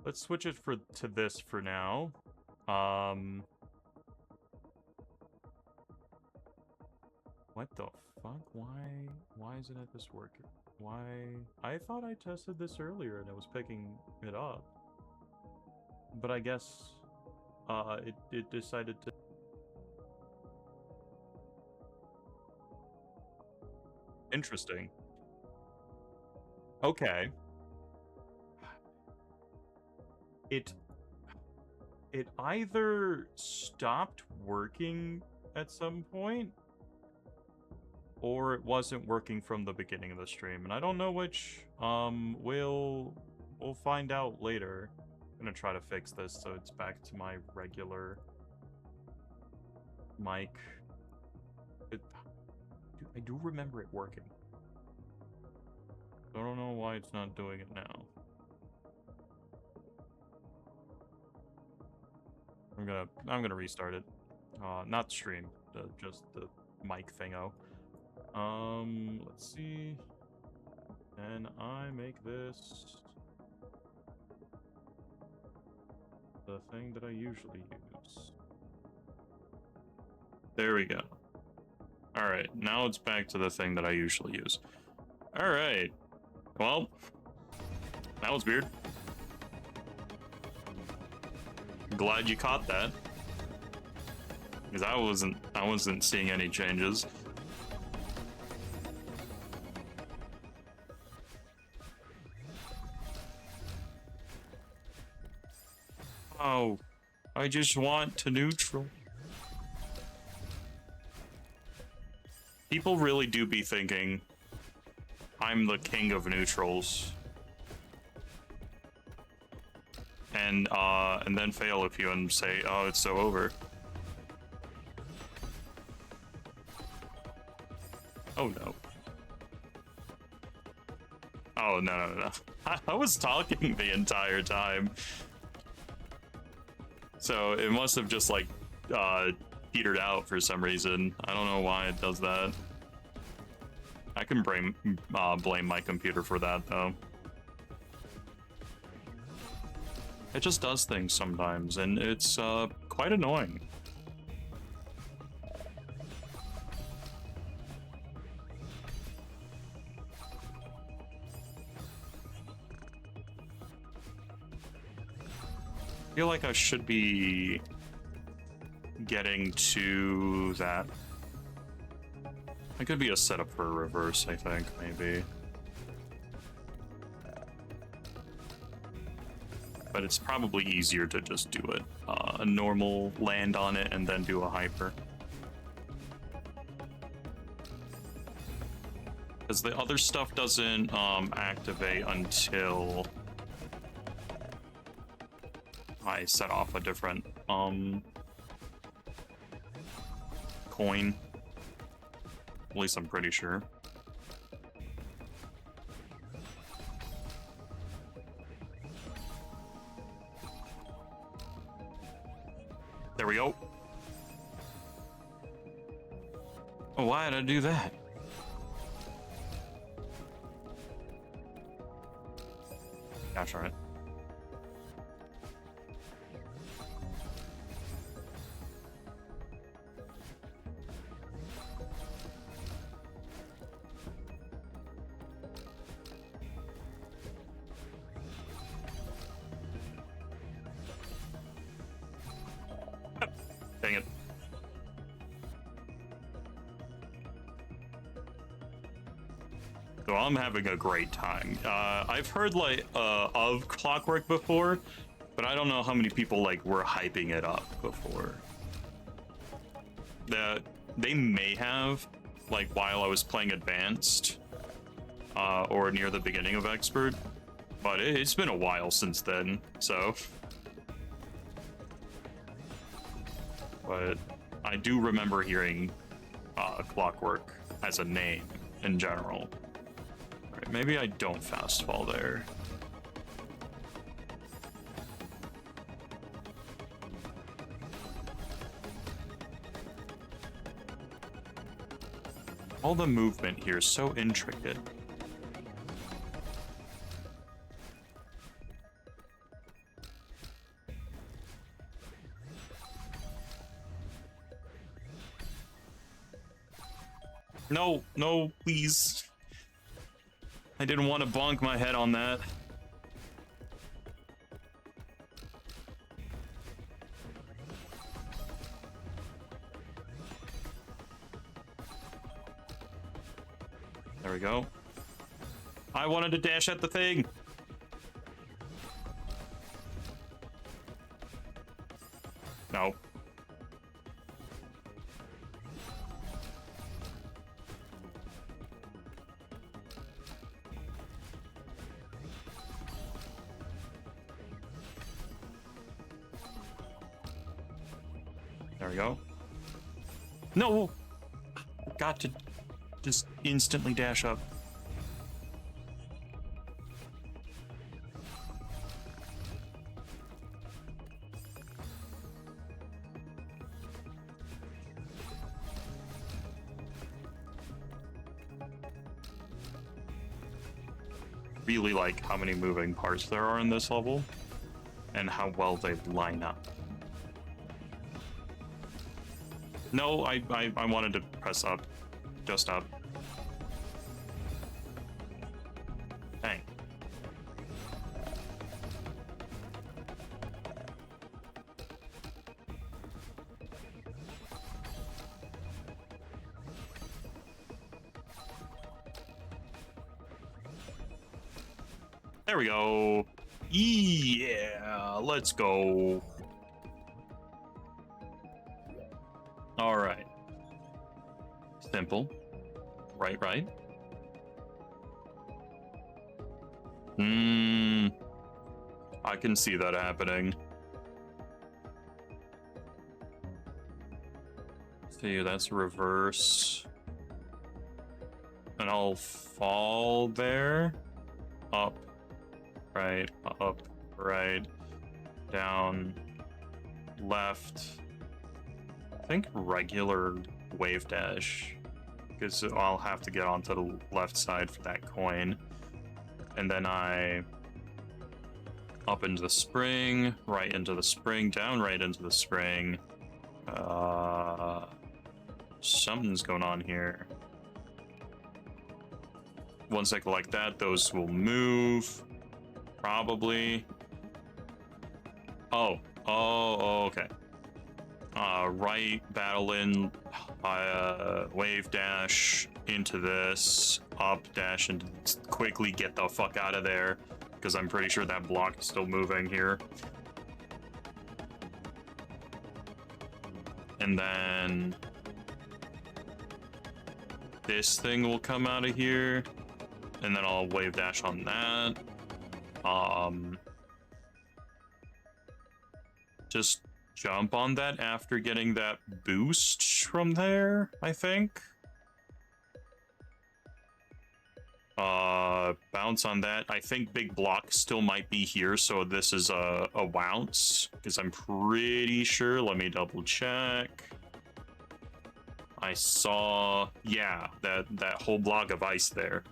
Let's switch it to this for now. What the fuck? Why isn't it this working? Why? I thought I tested this earlier and it was picking it up. But I guess it decided to. Interesting. Okay. It either stopped working at some point or it wasn't working from the beginning of the stream, and I don't know which. We'll find out later. I'm gonna try to fix this so it's back to my regular mic. I do remember it working. I don't know why it's not doing it now. I'm gonna restart it. Not stream, just the mic thingo. Let's see. And I make this the thing that I usually use. There we go. Alright, now it's back to the thing that I usually use. Alright. Well, that was weird. Glad you caught that. Because I wasn't seeing any changes. Oh, I just want to neutral. People really do be thinking I'm the king of neutrals. And then fail a few and say, oh, it's so over. Oh no. Oh no. I was talking the entire time. So it must have just like petered out for some reason. I don't know why it does that. I can blame my computer for that though. It just does things sometimes, and it's quite annoying. I feel like I should be getting to that. It could be a setup for a reverse, I think, maybe. But it's probably easier to just do it. A normal land on it and then do a hyper. Because the other stuff doesn't activate until I set off a different coin. At least I'm pretty sure. There we go. Oh, why did I do that? Gosh darn it. Dang it. So I'm having a great time. I've heard like of Clockwork before, but I don't know how many people like were hyping it up before. They may have, like while I was playing Advanced, or near the beginning of Expert, but it's been a while since then, so. But I do remember hearing Clockwork as a name in general. Alright, maybe I don't fast fall there. All the movement here is so intricate. No, no, please. I didn't want to bonk my head on that. There we go. I wanted to dash at the thing. No. There we go. No! Got to just instantly dash up. Really like how many moving parts there are in this level and how well they line up. No, I wanted to press up. Just up. Dang. There we go. Yeah, let's go. All right. Simple. Right. I can see that happening. See, that's reverse. And I'll fall there. Up, right, down, left. I think regular wave dash, because I'll have to get onto the left side for that coin. And then I up into the spring, right into the spring, down right into the spring. Something's going on here. Once I collect that, those will move. Probably. Oh, okay. Right, battle in, wave dash into this, up dash, and quickly get the fuck out of there, because I'm pretty sure that block is still moving here. And then this thing will come out of here. And then I'll wave dash on that. Just jump on that after getting that boost from there, I think. Bounce on that. I think big block still might be here, so this is a bounce, because I'm pretty sure. Let me double check. I saw, yeah, that whole block of ice there.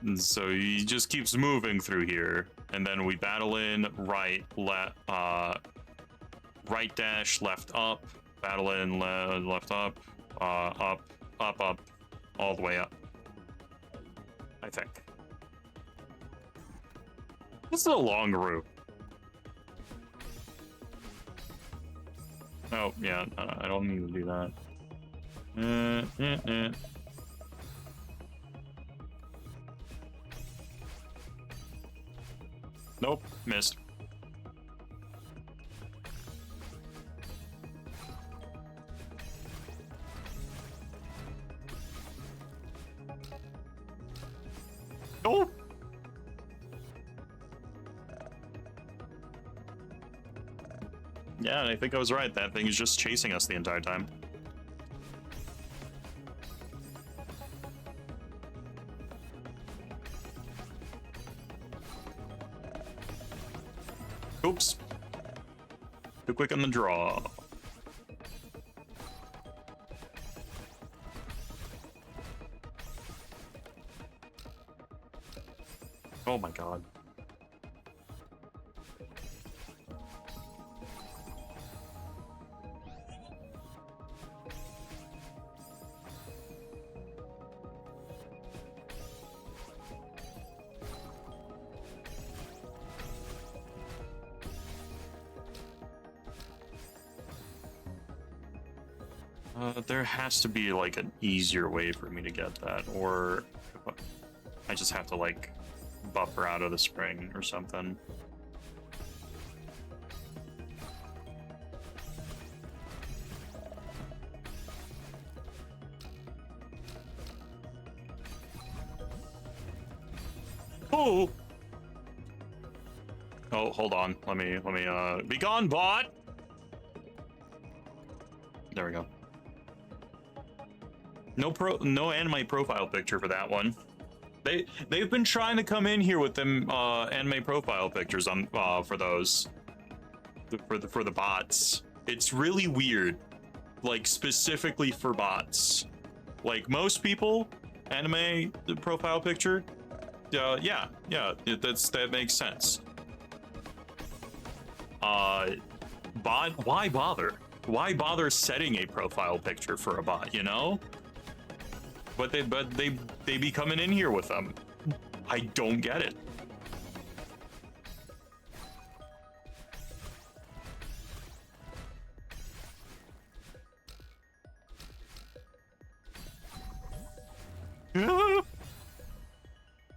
And so he just keeps moving through here, and then we battle in right, right dash, left up, battle in left up, up, all the way up. I think this is a long route. Oh yeah, I don't need to do that. Nope, missed. Nope. Yeah, I think I was right. That thing is just chasing us the entire time. Oops. Too quick on the draw. Oh my god. There has to be like an easier way for me to get that, or I just have to like buffer out of the spring or something. Oh! Oh, hold on. Let me be gone, bot! There we go. No anime profile picture for that one. They've been trying to come in here with them anime profile pictures on for those. For the bots. It's really weird. Like specifically for bots. Like most people, anime profile picture, yeah, that makes sense. Bot, why bother? Why bother setting a profile picture for a bot, you know? But they be coming in here with them. I don't get it.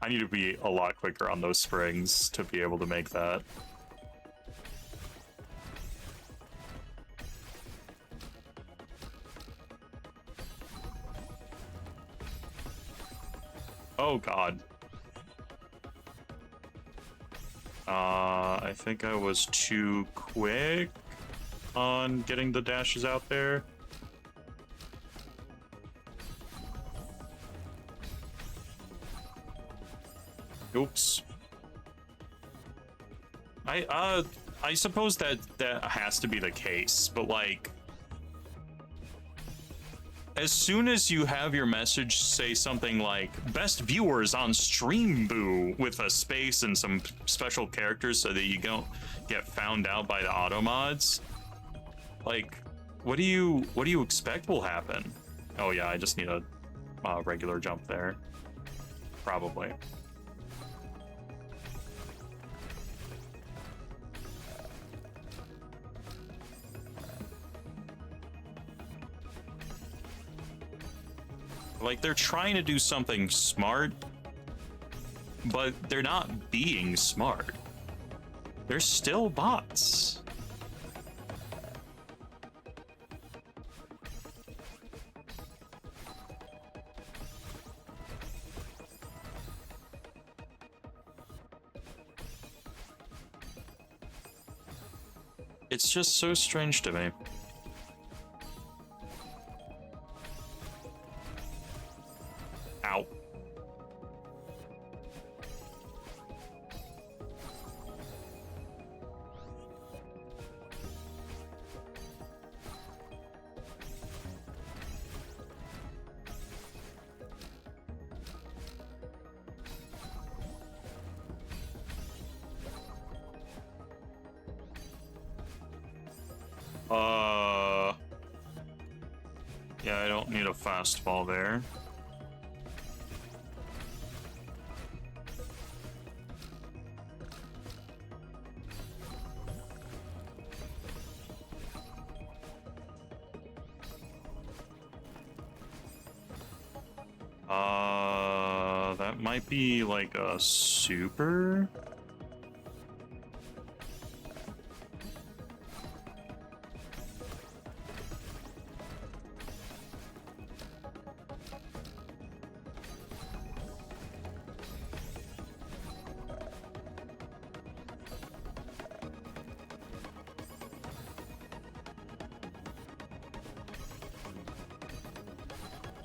I need to be a lot quicker on those springs to be able to make that. Oh god. I think I was too quick on getting the dashes out there. Oops. I suppose that has to be the case, but like as soon as you have your message say something like best viewers on stream boo with a space and some special characters so that you don't get found out by the auto mods, like what do you expect will happen? Oh yeah, I just need a regular jump there. Probably. Like, they're trying to do something smart, but they're not being smart. They're still bots. It's just so strange to me. Ow. Yeah, I don't need a fastball there. That might be like a super.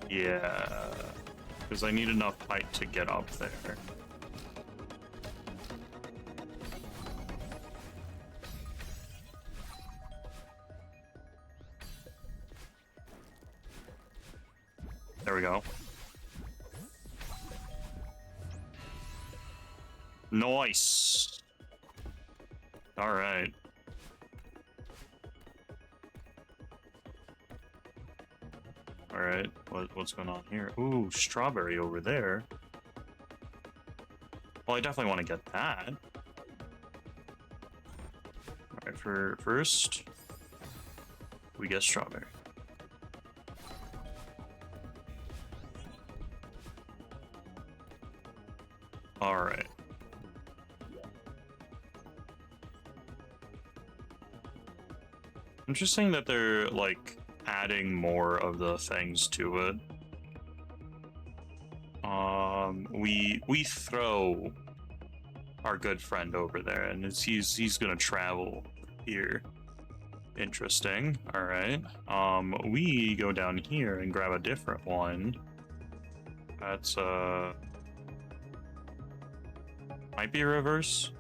Yeah, because I need enough height to get up there. There we go. Nice. All right. All right. What's going on here? Ooh, strawberry over there. Well, I definitely want to get that. All right. For first, we get strawberry. All right. Interesting that they're like adding more of the things to it. We throw our good friend over there, and he's gonna travel here. Interesting. All right. We go down here and grab a different one. That's might be a reverse.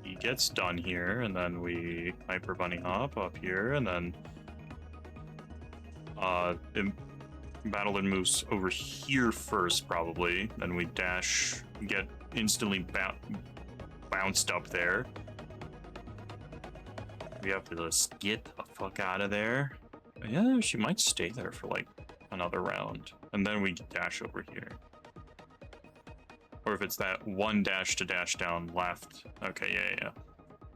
He gets done here, and then we hyper bunny hop up here, and then Battlein moves over here first, probably. Then we dash, get instantly bounced up there. We have to just get the fuck out of there. Yeah, she might stay there for like another round, and then we dash over here. Or if it's that one dash to dash down left. Okay, yeah.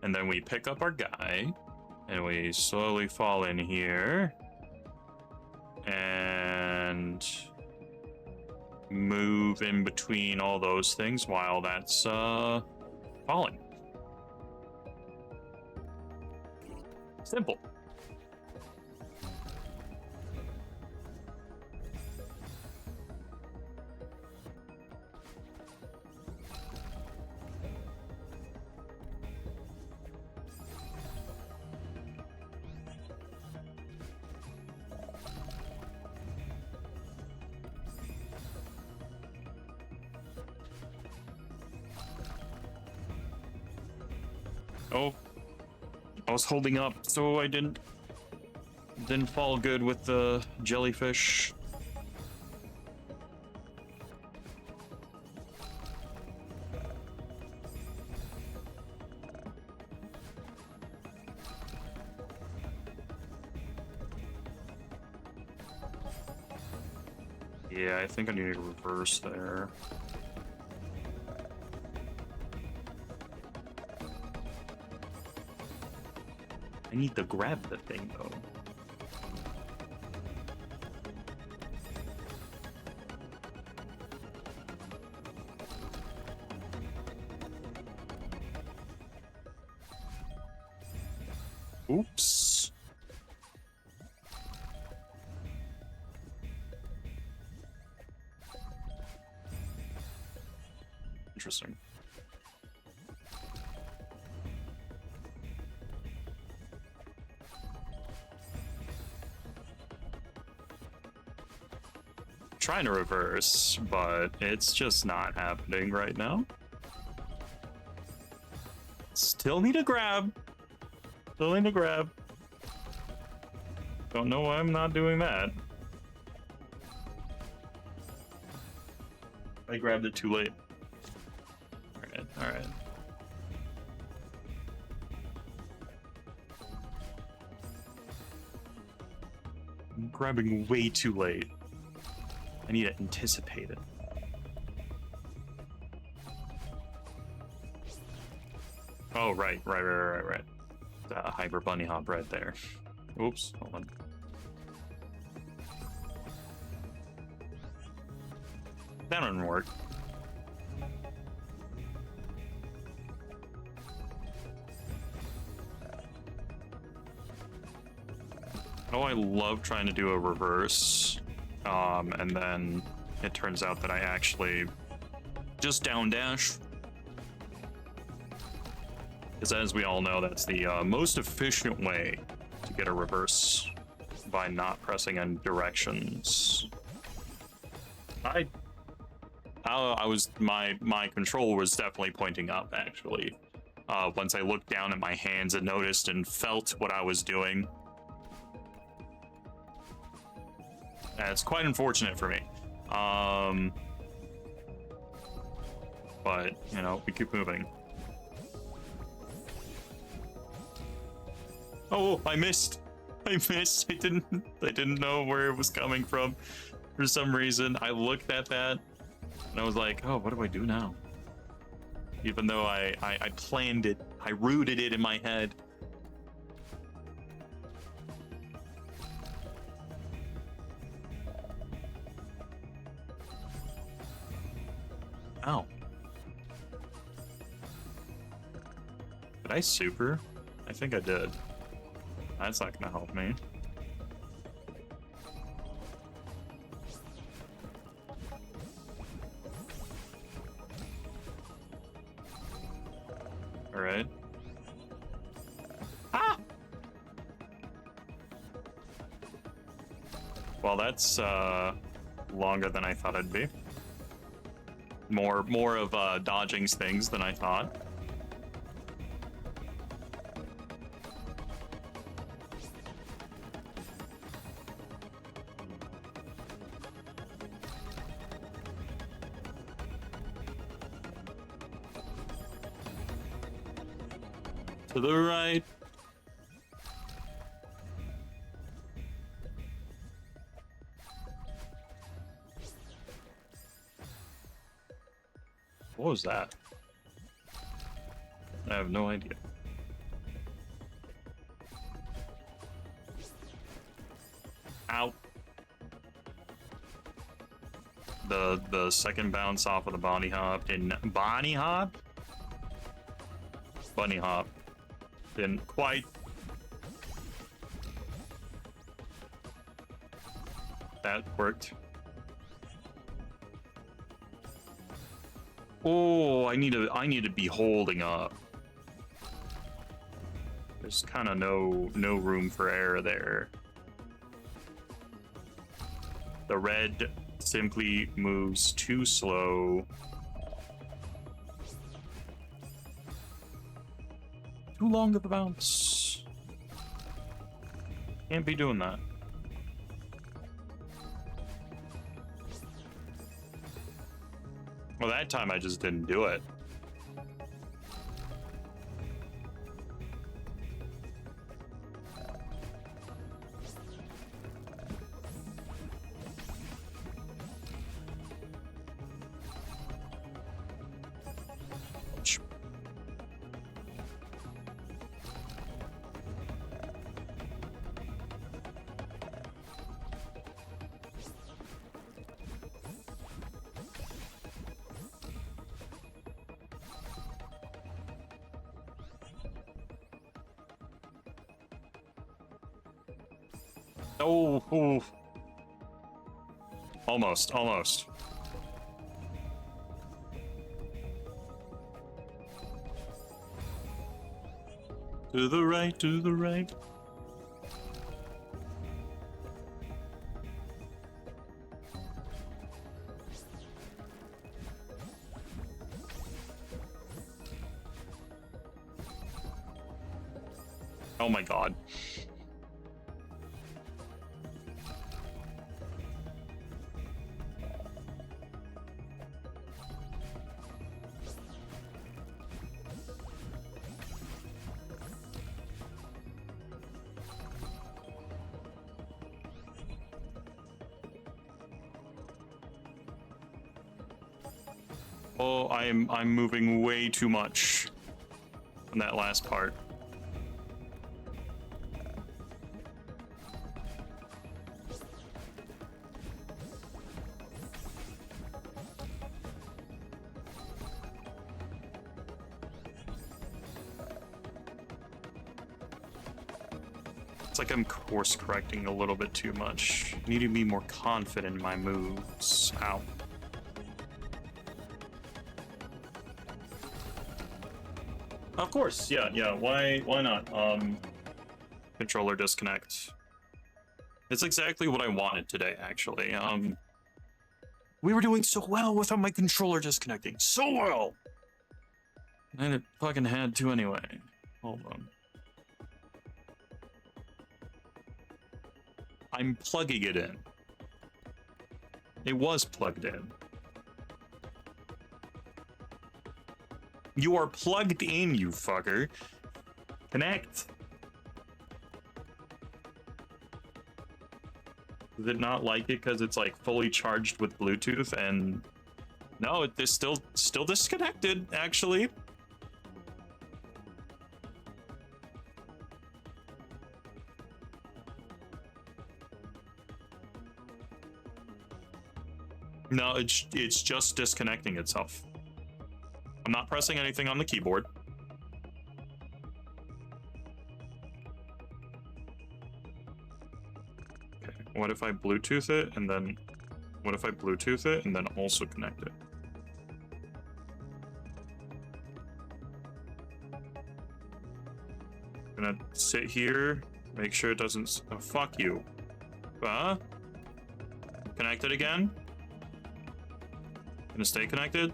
And then we pick up our guy, and we slowly fall in here. And move in between all those things while that's falling. Simple. Oh, I was holding up so I didn't fall good with the jellyfish. Yeah, I think I need to reverse there. I need to grab the thing, though. Oops. Interesting. Trying to reverse, but it's just not happening right now. Still need a grab. Still need a grab. Don't know why I'm not doing that. I grabbed it too late. All right. I'm grabbing way too late. I need to anticipate it. Oh, right. The hyper bunny hop right there. Oops, hold on. That didn't work. Oh, I love trying to do a reverse. And then it turns out that I actually just down dash. Because as we all know, that's the most efficient way to get a reverse by not pressing in directions. My control was definitely pointing up, actually. Once I looked down at my hands and noticed and felt what I was doing. It's quite unfortunate for me. But, you know, we keep moving. Oh, I missed. I didn't know where it was coming from. For some reason, I looked at that and I was like, oh, what do I do now? Even though I planned it, I rooted it in my head. Ow. Did I super? I think I did. That's not gonna help me. Alright. Ah! Well, that's longer than I thought it'd be. More of dodging things than I thought. To the right. What was that? I have no idea. Ow. The second bounce off of the bunny hop didn't bunny hop? Bunny hop. Didn't quite. That worked. Oh, I need to be holding up. There's kind of no room for error there. The red simply moves too slow. Too long of a bounce. Can't be doing that. Well, that time I just didn't do it. Oh, oh. Almost. To the right, to the right. Oh my god. Oh, I'm moving way too much on that last part. It's like I'm course correcting a little bit too much. Need to be more confident in my moves. Ow. Of course, yeah. Why not? Controller disconnect. It's exactly what I wanted today, actually. We were doing so well without my controller disconnecting. So well! And it fucking had to anyway. Hold on. I'm plugging it in. It was plugged in. You are plugged in, you fucker. Connect. Does it not like it because it's like fully charged with Bluetooth? And no, it's still disconnected, actually. No, it's just disconnecting itself. I'm not pressing anything on the keyboard. Okay, what if I Bluetooth it and then... What if I Bluetooth it and then also connect it? I'm gonna sit here, make sure it doesn't... Oh, fuck you. Connect it again. Gonna stay connected.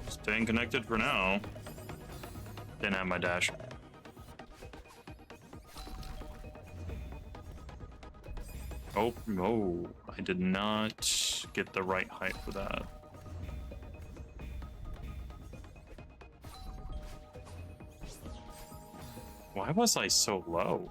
Staying connected for now. Didn't have my dash. Oh, no. I did not get the right height for that. Why was I so low?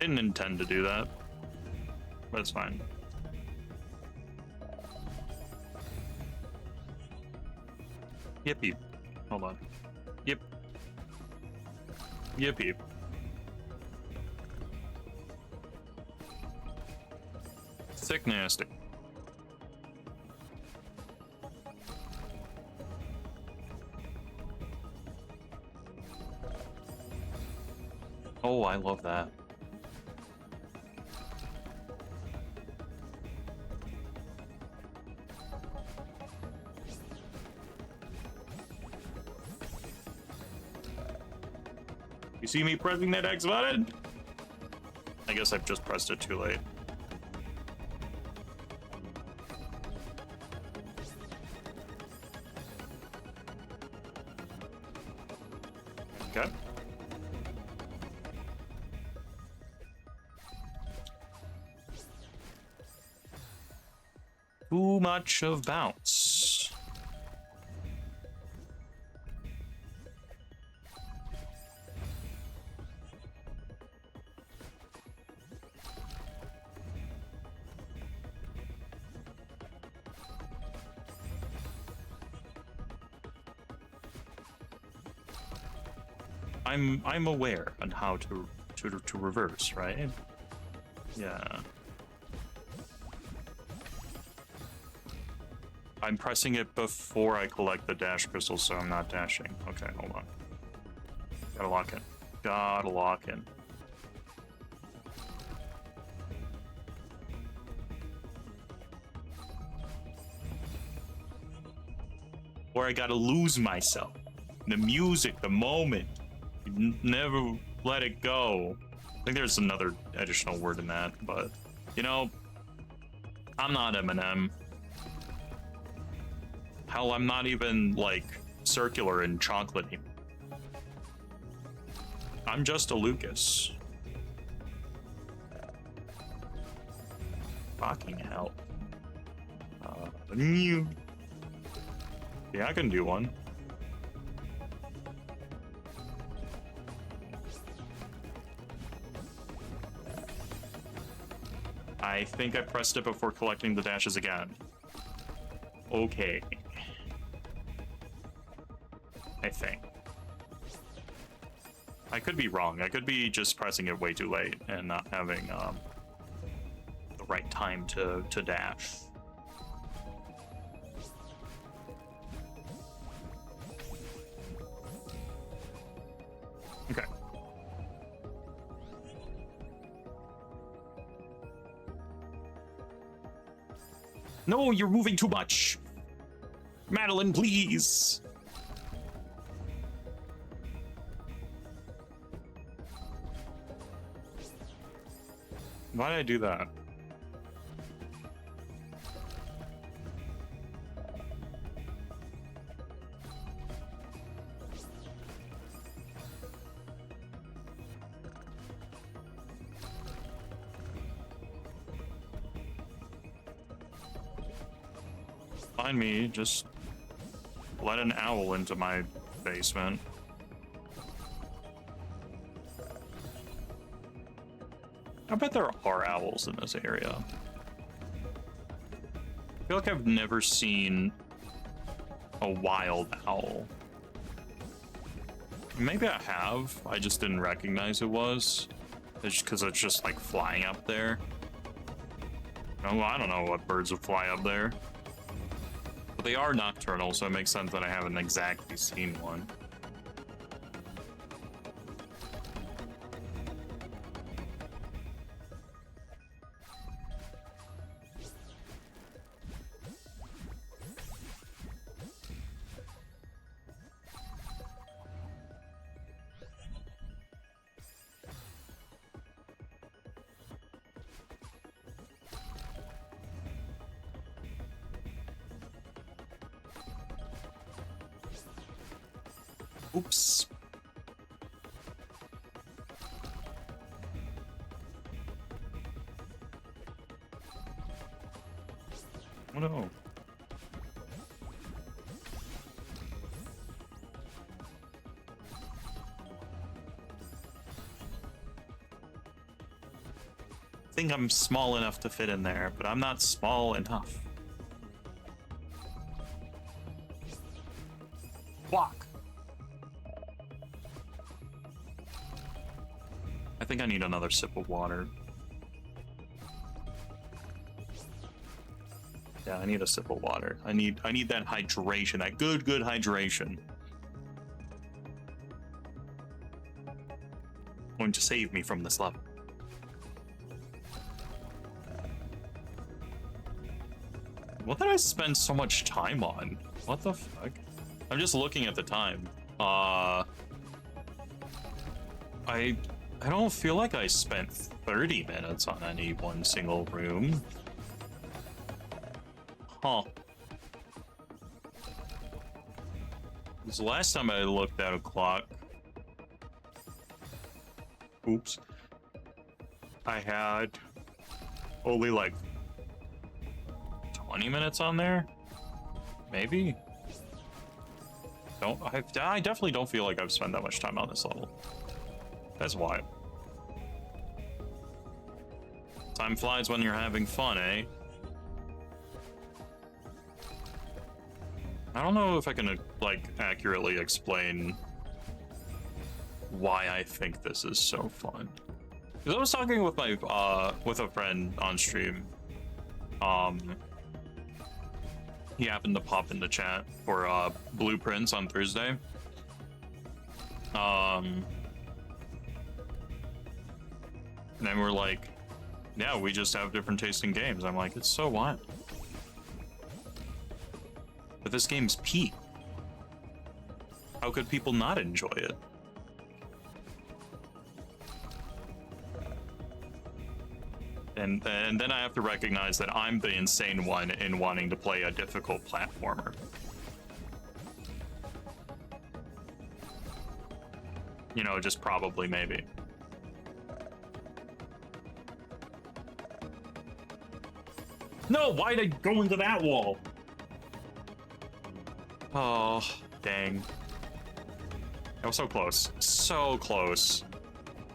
Didn't intend to do that, but it's fine. Yippee. Hold on. Yip. Yippee. Sick nasty. Oh, I love that. You see me pressing that X button? I guess I've just pressed it too late. Okay. Too much of bounce. I'm aware on how to reverse, right? Yeah. I'm pressing it before I collect the dash crystals, so I'm not dashing. Okay, hold on. Gotta lock in. Gotta lock in. Or I gotta lose myself. The music, the moment. You never let it go. I think there's another additional word in that, but you know, I'm not Eminem. Hell, I'm not even like circular and chocolatey. I'm just a Lucas. Fucking hell. Yeah, I can do one. I think I pressed it before collecting the dashes again. Okay. I think. I could be wrong. I could be just pressing it way too late and not having the right time to dash. Okay. No, you're moving too much. Madeline, please. Why did I do that? Find me, just let an owl into my basement. I bet there are owls in this area. I feel like I've never seen a wild owl. Maybe I have. I just didn't recognize it was. It's because it's just like flying up there. Oh, I don't know what birds would fly up there. But they are nocturnal, so it makes sense that I haven't exactly seen one. Oops. Oh no. I think I'm small enough to fit in there, but I'm not small enough. Walk. I think I need another sip of water. Yeah, I need a sip of water. I need that hydration, that good hydration. Going to save me from this level. What did I spend so much time on? What the fuck? I'm just looking at the time. I don't feel like I spent 30 minutes on any one single room. Huh. Because last time I looked at a clock... Oops. I had only like 20 minutes on there? Maybe? I definitely don't feel like I've spent that much time on this level. That's wild. Time flies when you're having fun, eh? I don't know if I can, like, accurately explain why I think this is so fun. Because I was talking with my, with a friend on stream. He happened to pop in the chat for, Blueprints on Thursday. And then we're like, yeah, we just have different taste in games. I'm like, it's so wild. But this game's peak. How could people not enjoy it? And then I have to recognize that I'm the insane one in wanting to play a difficult platformer. You know, just probably, maybe. No, why'd I go into that wall? Oh, dang. I was so close. So close.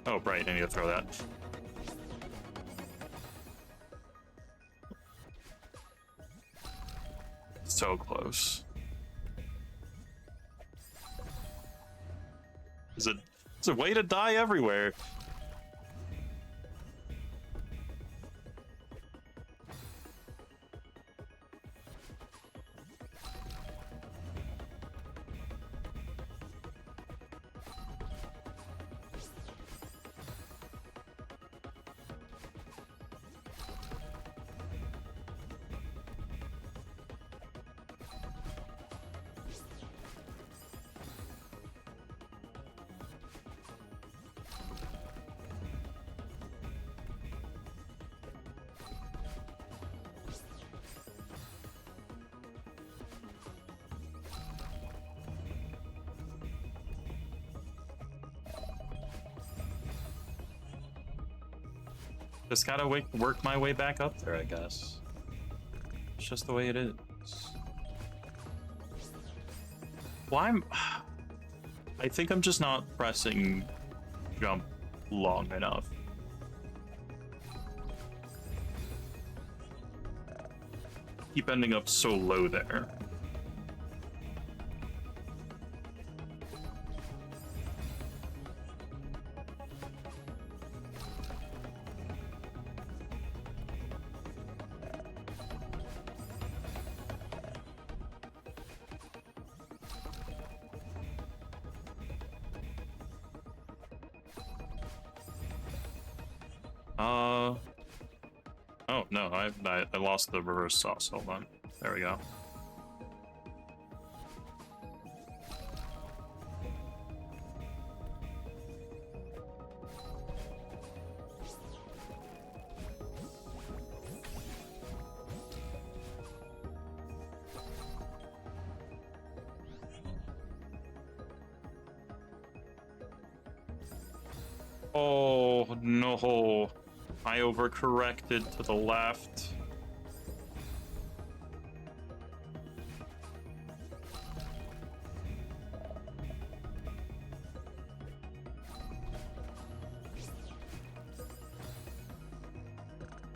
Oh, right, I need to throw that. So close. It's a way to die everywhere. Just gotta work my way back up there, I guess. It's just the way it is. Why I think I'm just not pressing jump long enough. Keep ending up so low there. Oh no, I lost the reverse sauce. Hold on. There we go. Oh no. I overcorrected to the left.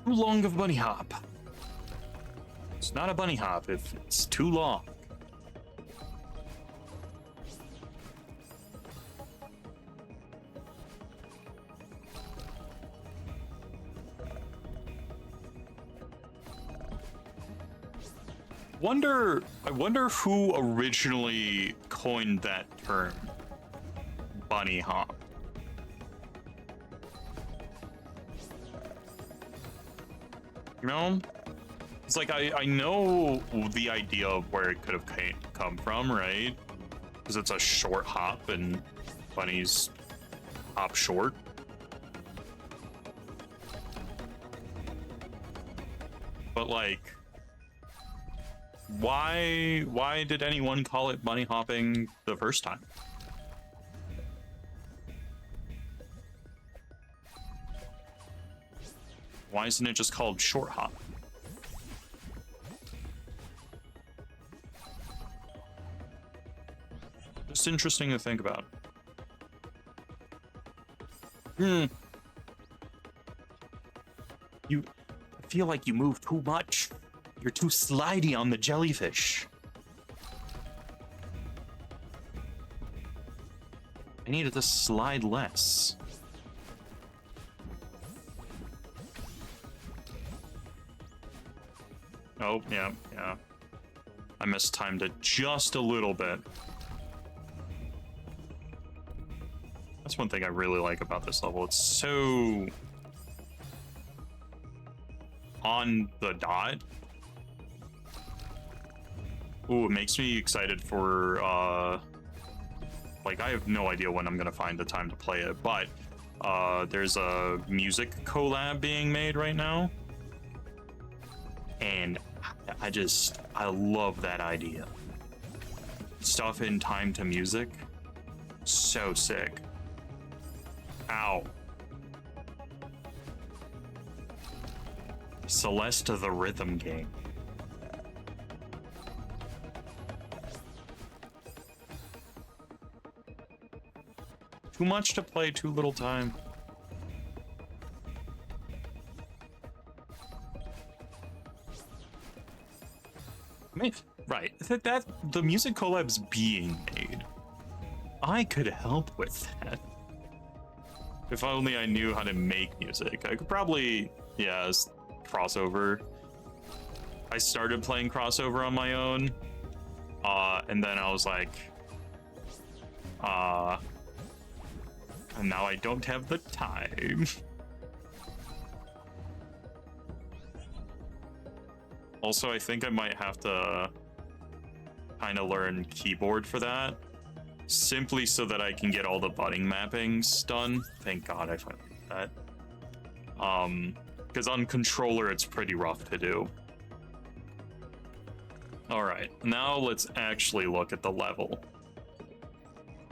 Too long of bunny hop. It's not a bunny hop if it's too long. I wonder who originally coined that term, bunny hop. You know? It's like, I know the idea of where it could have come from, right? Because it's a short hop and bunnies hop short. But like, why did anyone call it bunny hopping the first time? Why isn't it just called short hop? Just interesting to think about. I feel like you move too much. You're too slidey on the jellyfish. I needed to slide less. Oh, yeah. I mistimed it just a little bit. That's one thing I really like about this level. It's so on the dot. Ooh, it makes me excited for, like, I have no idea when I'm gonna find the time to play it, but there's a music collab being made right now. And I love that idea. Stuff in time to music. So sick. Ow. Celeste the Rhythm Game. Too much to play, too little time. Right, that the music collab's being made. I could help with that. If only I knew how to make music. I could probably, yeah, crossover. I started playing crossover on my own, and then I was like, and now I don't have the time. Also, I think I might have to kind of learn keyboard for that, simply so that I can get all the button mappings done. Thank God I finally did that. Because on controller it's pretty rough to do. All right, now let's actually look at the level.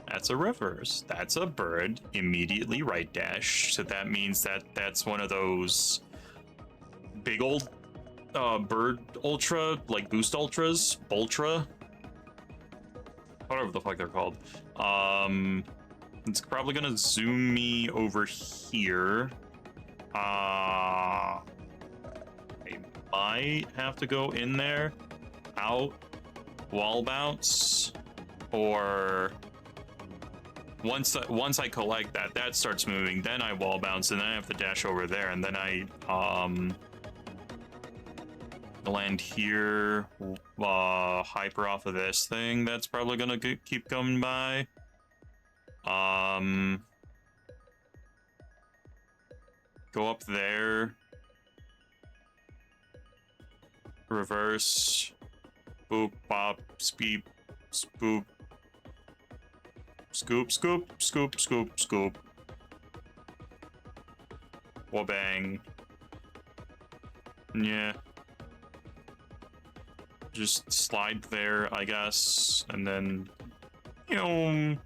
That's a reverse. That's a bird. Immediately right dash. So that means that that's one of those big old bird ultra, like boost ultras, ultra. whatever the fuck they're called. It's probably gonna zoom me over here. I might have to go in there, out, wall bounce, or once I collect that starts moving, then I wall bounce, and then I have to dash over there, and then I land here, hyper off of this thing that's probably gonna keep coming by. Go up there, reverse, boop, bop, speep, spoop, scoop, scoop, scoop, scoop, scoop, wabang. Yeah. Just slide there, I guess, and then, you know,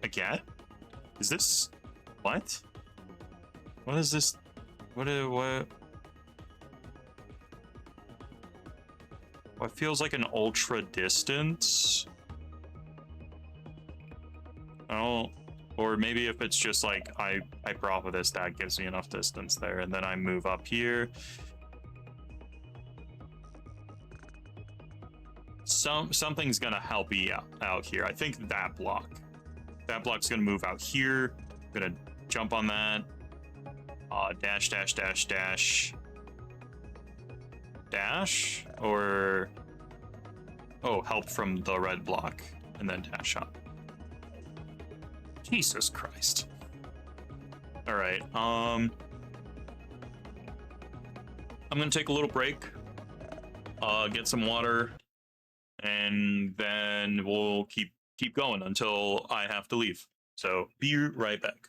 again? Is this, what? What is this? What? What feels like an ultra distance? Oh, or maybe if it's just like I prop of this, that gives me enough distance there, and then I move up here. Something's gonna help me out here. I think that block's gonna move out here. I'm gonna jump on that. Dash, dash, dash, dash, dash, or help from the red block, and then dash up. Jesus Christ. All right. I'm gonna take a little break. Get some water, and then we'll keep going until I have to leave. So be right back.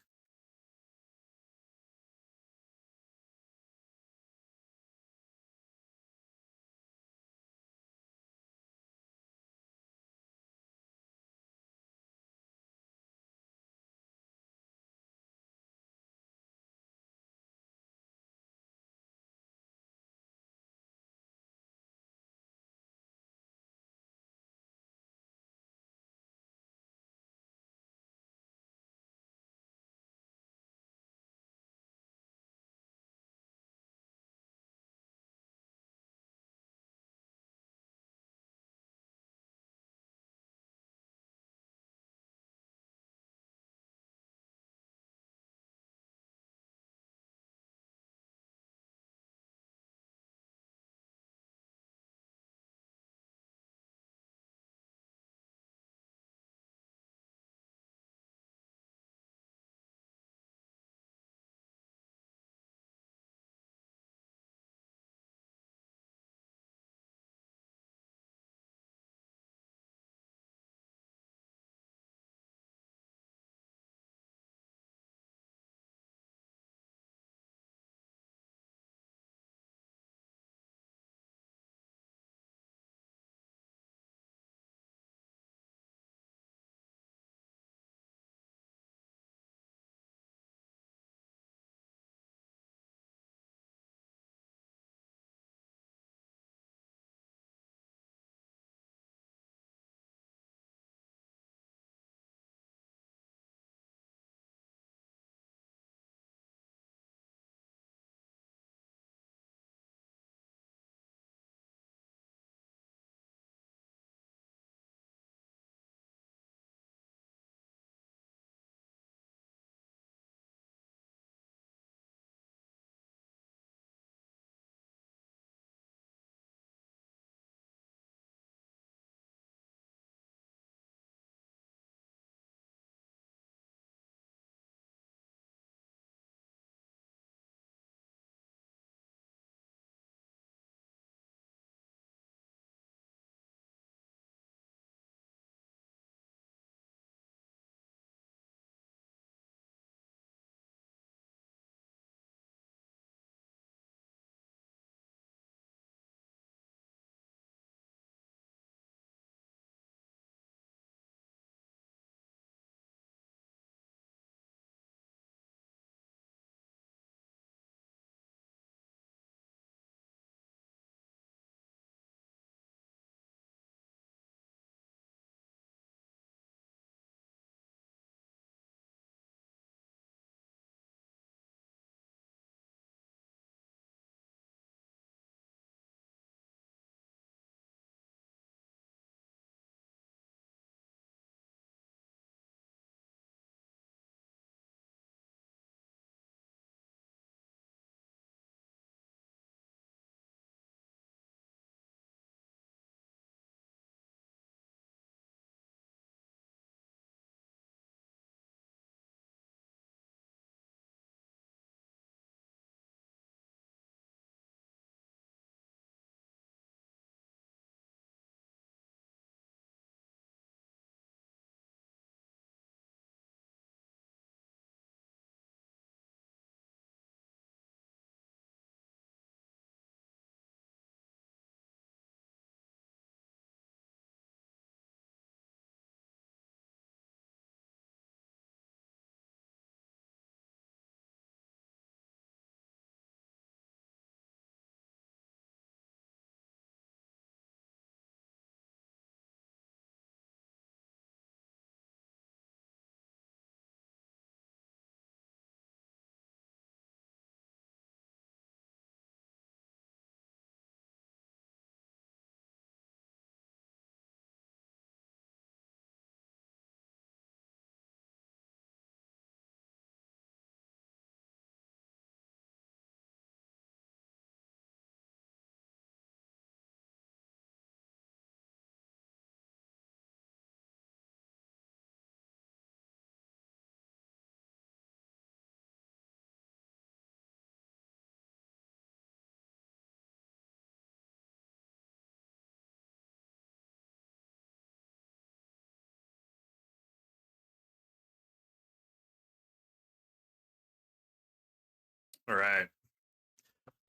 All right.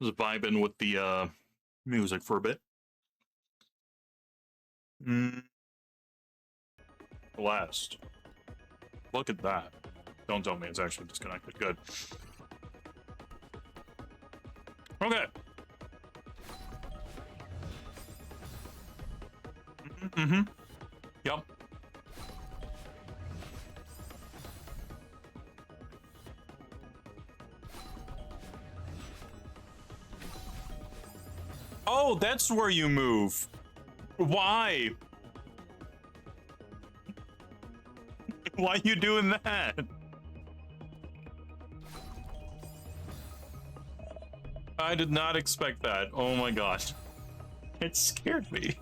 Just vibing with the music for a bit. Blast. Look at that. Don't tell me it's actually disconnected. Good. Okay. Mm-hmm. Yep. Oh, that's where you move. Why? Why are you doing that? I did not expect that. Oh my gosh. It scared me.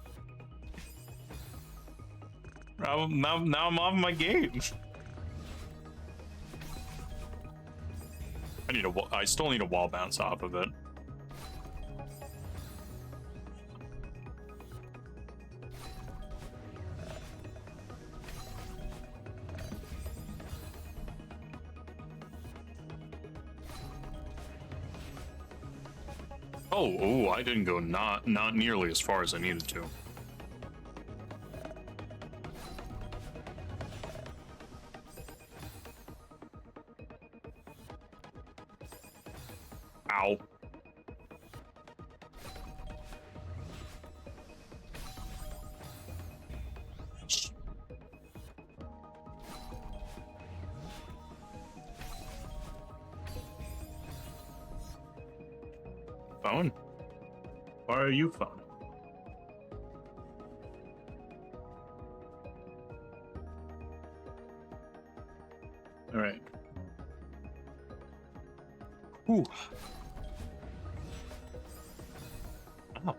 Now I'm off my game. I still need a wall bounce off of it. Oh, I didn't go not nearly as far as I needed to. Ow. Phone? Why are you phone? All right. Ooh. Oh.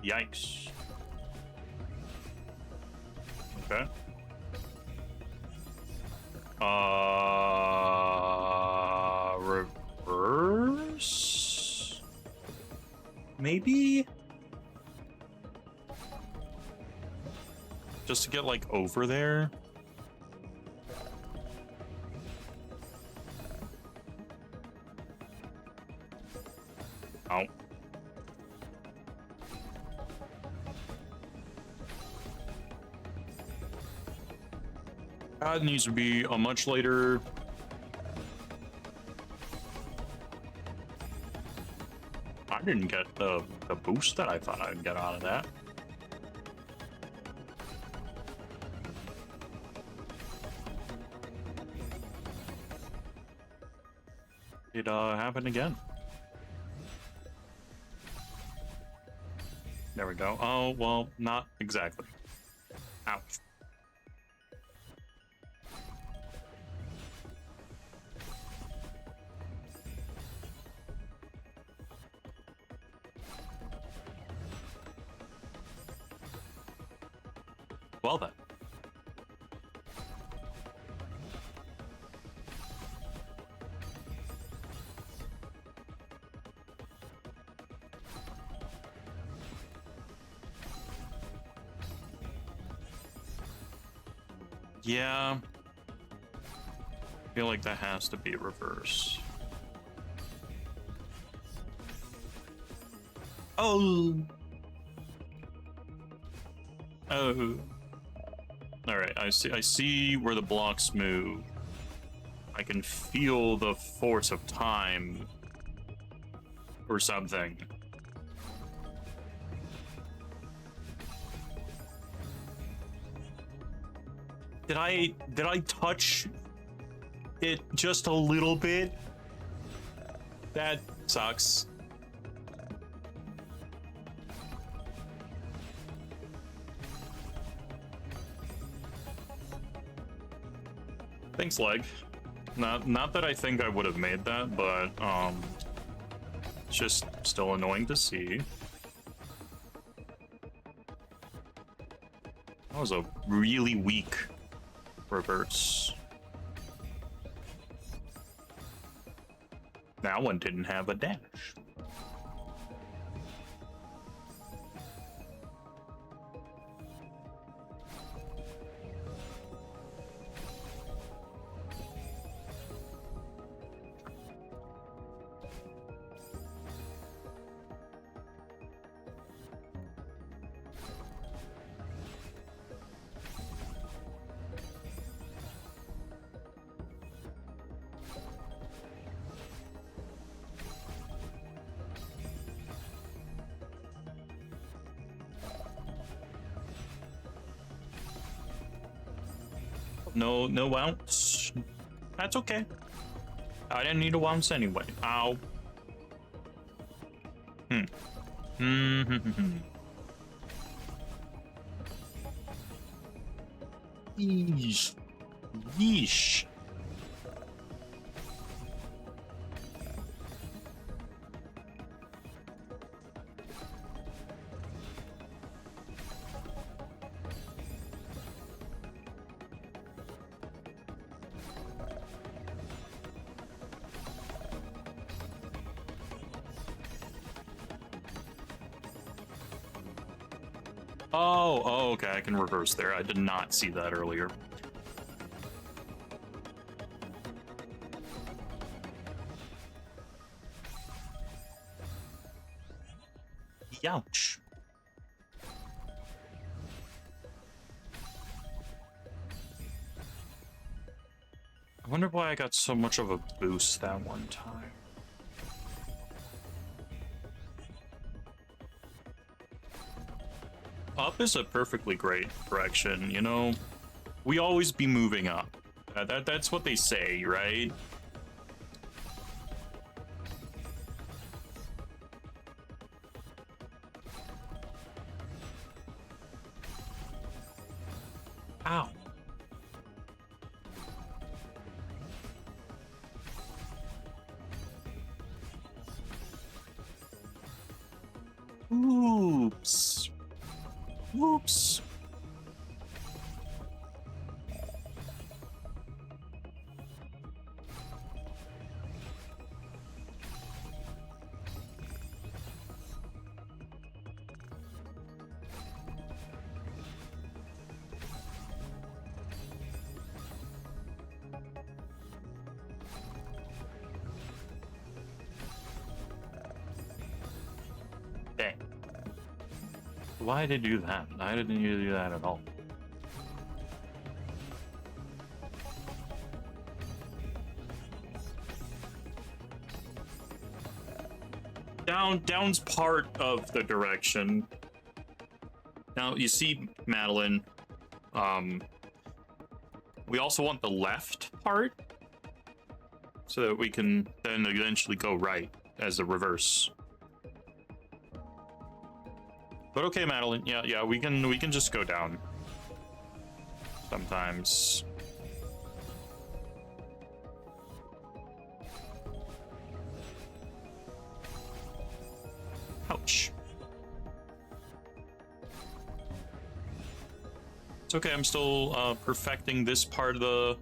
Yikes. Okay. Reverse? Maybe? Just to get, like, over there? Oh. That needs to be a much later... I didn't get the boost that I thought I'd get out of that. It happened again. There we go. Oh, well, not exactly. Ouch. Well then. Yeah. I feel like that has to be reverse. Oh. Oh. Alright, I see where the blocks move. I can feel the force of time. Or something. Did I touch it just a little bit? That sucks. Thanks, leg. Not that I think I would have made that, but it's just still annoying to see. That was a really weak reverse. That one didn't have a dash. No, no ounce. That's okay. I didn't need a ounce anyway. Ow. Yeesh. Yeesh. Oh, okay, I can reverse there. I did not see that earlier. Youch. I wonder why I got so much of a boost that one time. Up is a perfectly great direction, you know? We always be moving up. That's what they say, right? Ow. Oops. Oops. Dang. Why did you do that? I didn't need to do that at all. Down's part of the direction. Now, you see, Madeline, we also want the left part so that we can then eventually go right as a reverse. But okay, Madeline, yeah, we can just go down sometimes. Ouch. It's okay, I'm still perfecting this part of the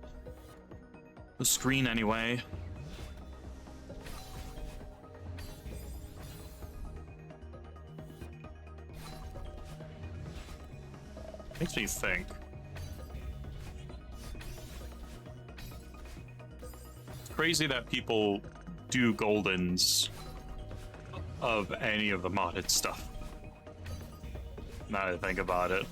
screen anyway. Makes me think. It's crazy that people do Goldens of any of the modded stuff. Now that I think about it.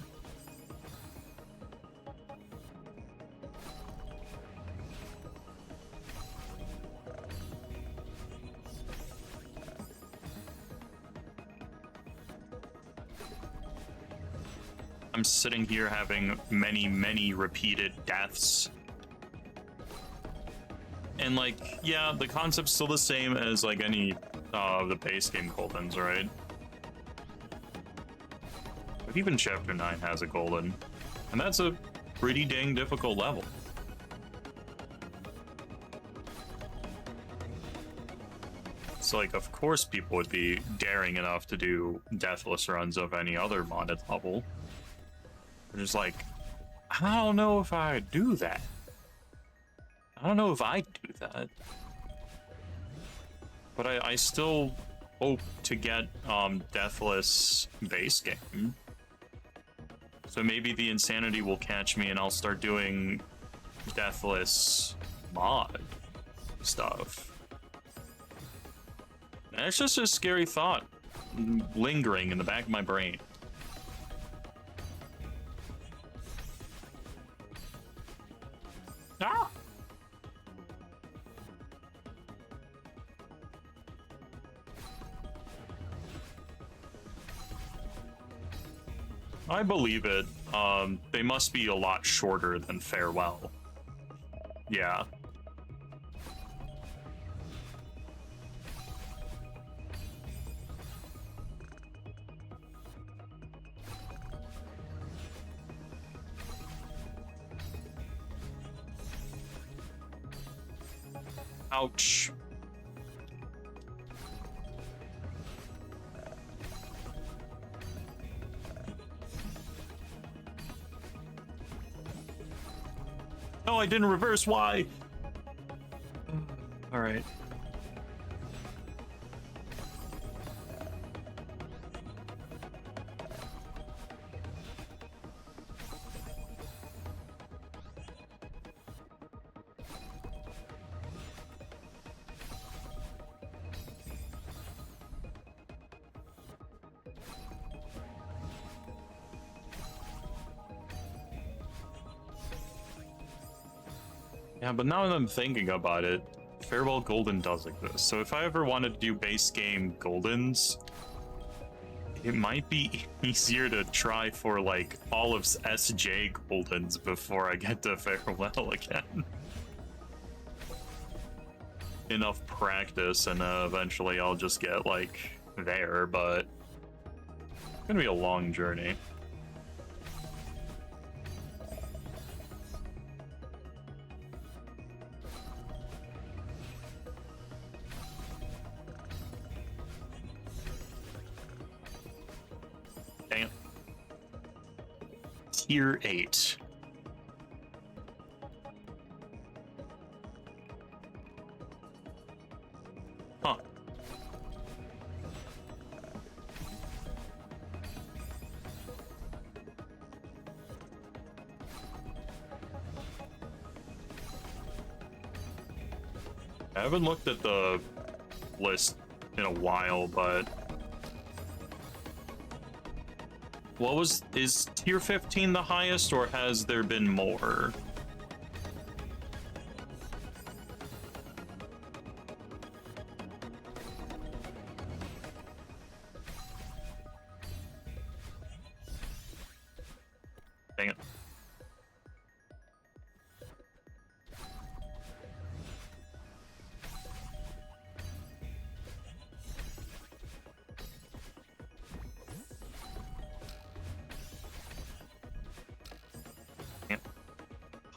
I'm sitting here having many repeated deaths. And like, yeah, the concept's still the same as like any of the base game Goldens, right? But even Chapter 9 has a Golden. And that's a pretty dang difficult level. So like, of course people would be daring enough to do deathless runs of any other modded level. They're just like, I don't know if I do that. I don't know if I do that. But I still hope to get deathless base game. So maybe the insanity will catch me and I'll start doing deathless mod stuff. And it's just a scary thought lingering in the back of my brain. Ah! I believe it. They must be a lot shorter than Farewell. Yeah. Ouch. No, I didn't reverse. Why? All right. Yeah, but now that I'm thinking about it, Farewell Golden does exist. So if I ever wanted to do base game Goldens, it might be easier to try for like all of SJ Goldens before I get to Farewell again. Enough practice, and eventually I'll just get like there, but it's gonna be a long journey. Damn. Tier 8. Huh. I haven't looked at the list in a while, but is tier 15 the highest, or has there been more? Dang it.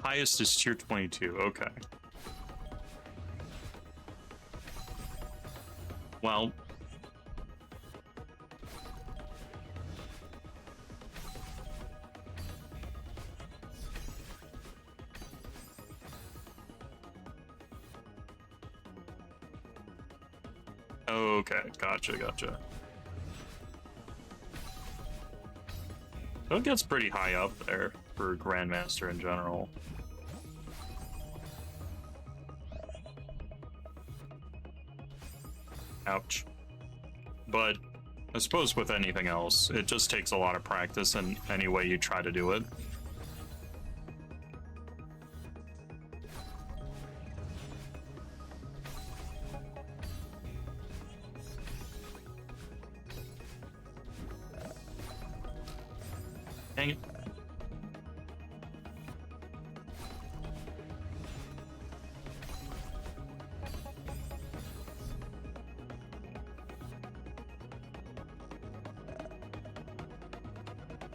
Highest is tier 22. Okay. Well, okay, gotcha. So it gets pretty high up there for Grandmaster in general. Ouch. But I suppose with anything else, it just takes a lot of practice in any way you try to do it. Dang it.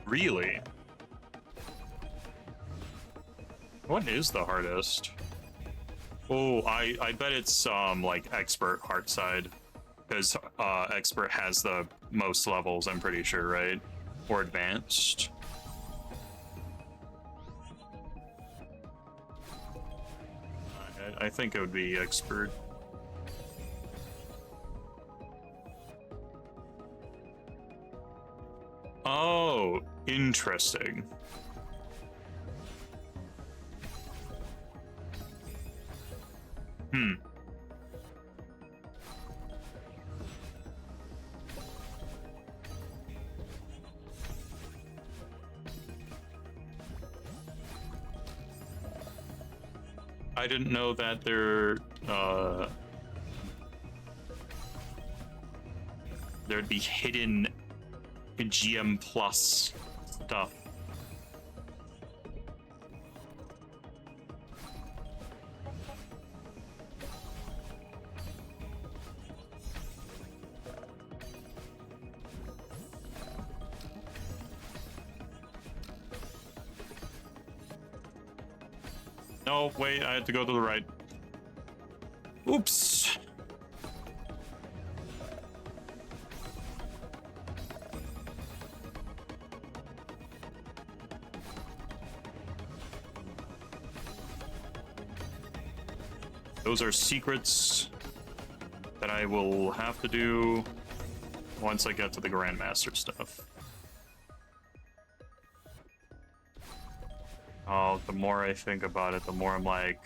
Really? What is the hardest? Oh, I bet it's like expert heart side, because expert has the most levels, I'm pretty sure, right? Or advanced. I think it would be expert. Oh, interesting. I didn't know that there'd be hidden GM plus stuff. No, wait, I had to go to the right. Oops. Those are secrets that I will have to do once I get to the Grandmaster stuff. Oh, the more I think about it, the more I'm like,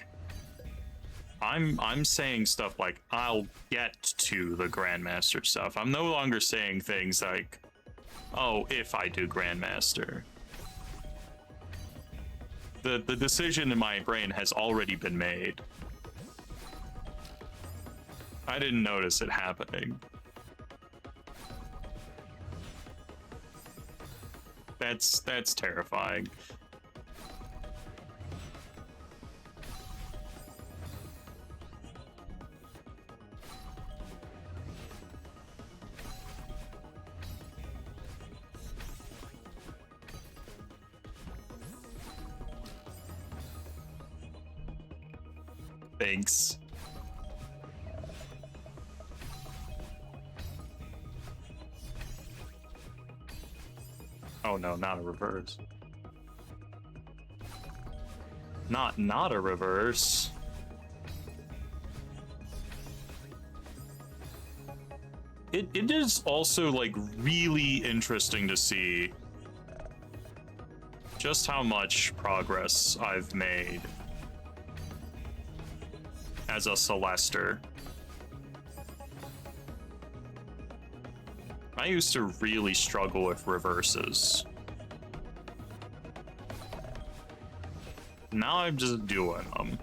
I'm saying stuff like, I'll get to the Grandmaster stuff. I'm no longer saying things like, oh, if I do Grandmaster. The decision in my brain has already been made. I didn't notice it happening. That's terrifying. Thanks. Oh no, not a reverse. Not a reverse. It is also like really interesting to see just how much progress I've made as a Celester. I used to really struggle with reverses. Now I'm just doing them.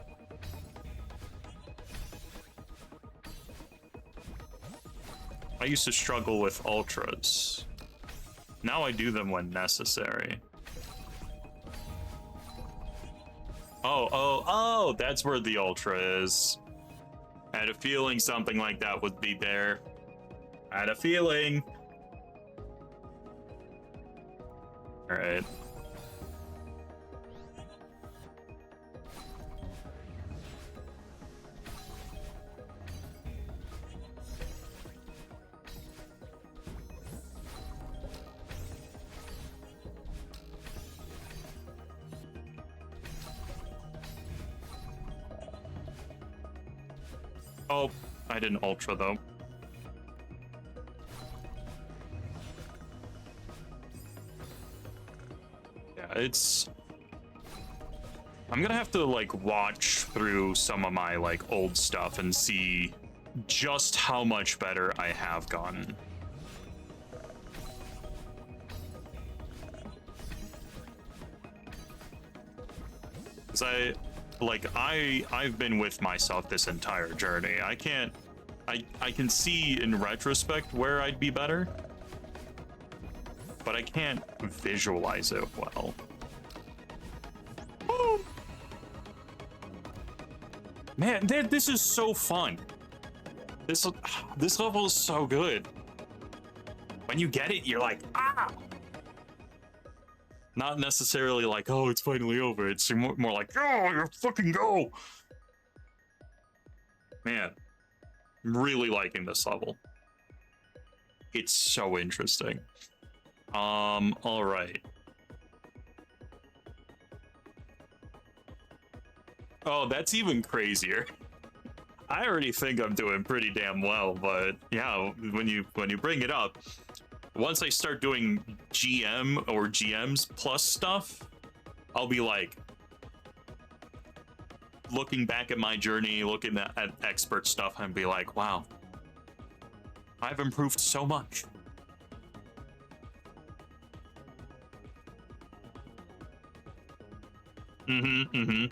I used to struggle with ultras. Now I do them when necessary. Oh, that's where the ultra is. I had a feeling something like that would be there. I had a feeling. All right. Oh, I didn't ultra though. Yeah, it's... I'm gonna have to like watch through some of my like old stuff and see just how much better I have gotten. Cause I've been with myself this entire journey. I can see in retrospect where I'd be better, but I can't visualize it well. Man, this is so fun. This level is so good. When you get it, you're like, ah! Not necessarily like, oh, it's finally over. It's more like, oh, you fucking go. Man, I'm really liking this level. It's so interesting. All right. Oh, that's even crazier. I already think I'm doing pretty damn well, but yeah, when you bring it up, once I start doing GM or GMs plus stuff, I'll be like looking back at my journey, looking at expert stuff, and be like, wow, I've improved so much. Mm-hmm.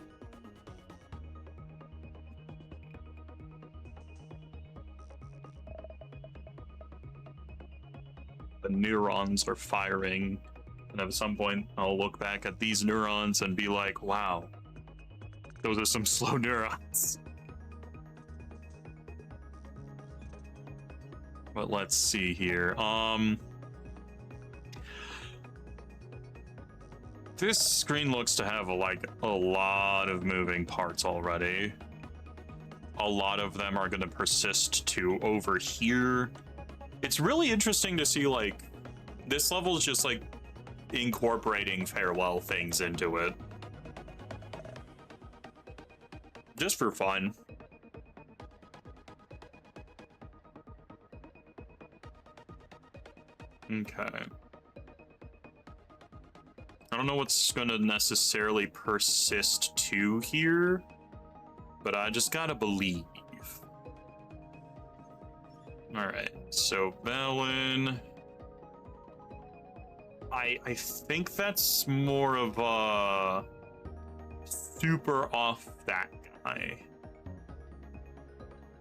The neurons are firing, and at some point I'll look back at these neurons and be like, wow, those are some slow neurons. But let's see here. This screen looks to have like a lot of moving parts already. A lot of them are going to persist to over here. It's really interesting to see, like, this level is just like incorporating farewell things into it. Just for fun. Okay. I don't know what's gonna necessarily persist to here, but I just gotta believe. Alright, so Velen. I think that's more of a super off that guy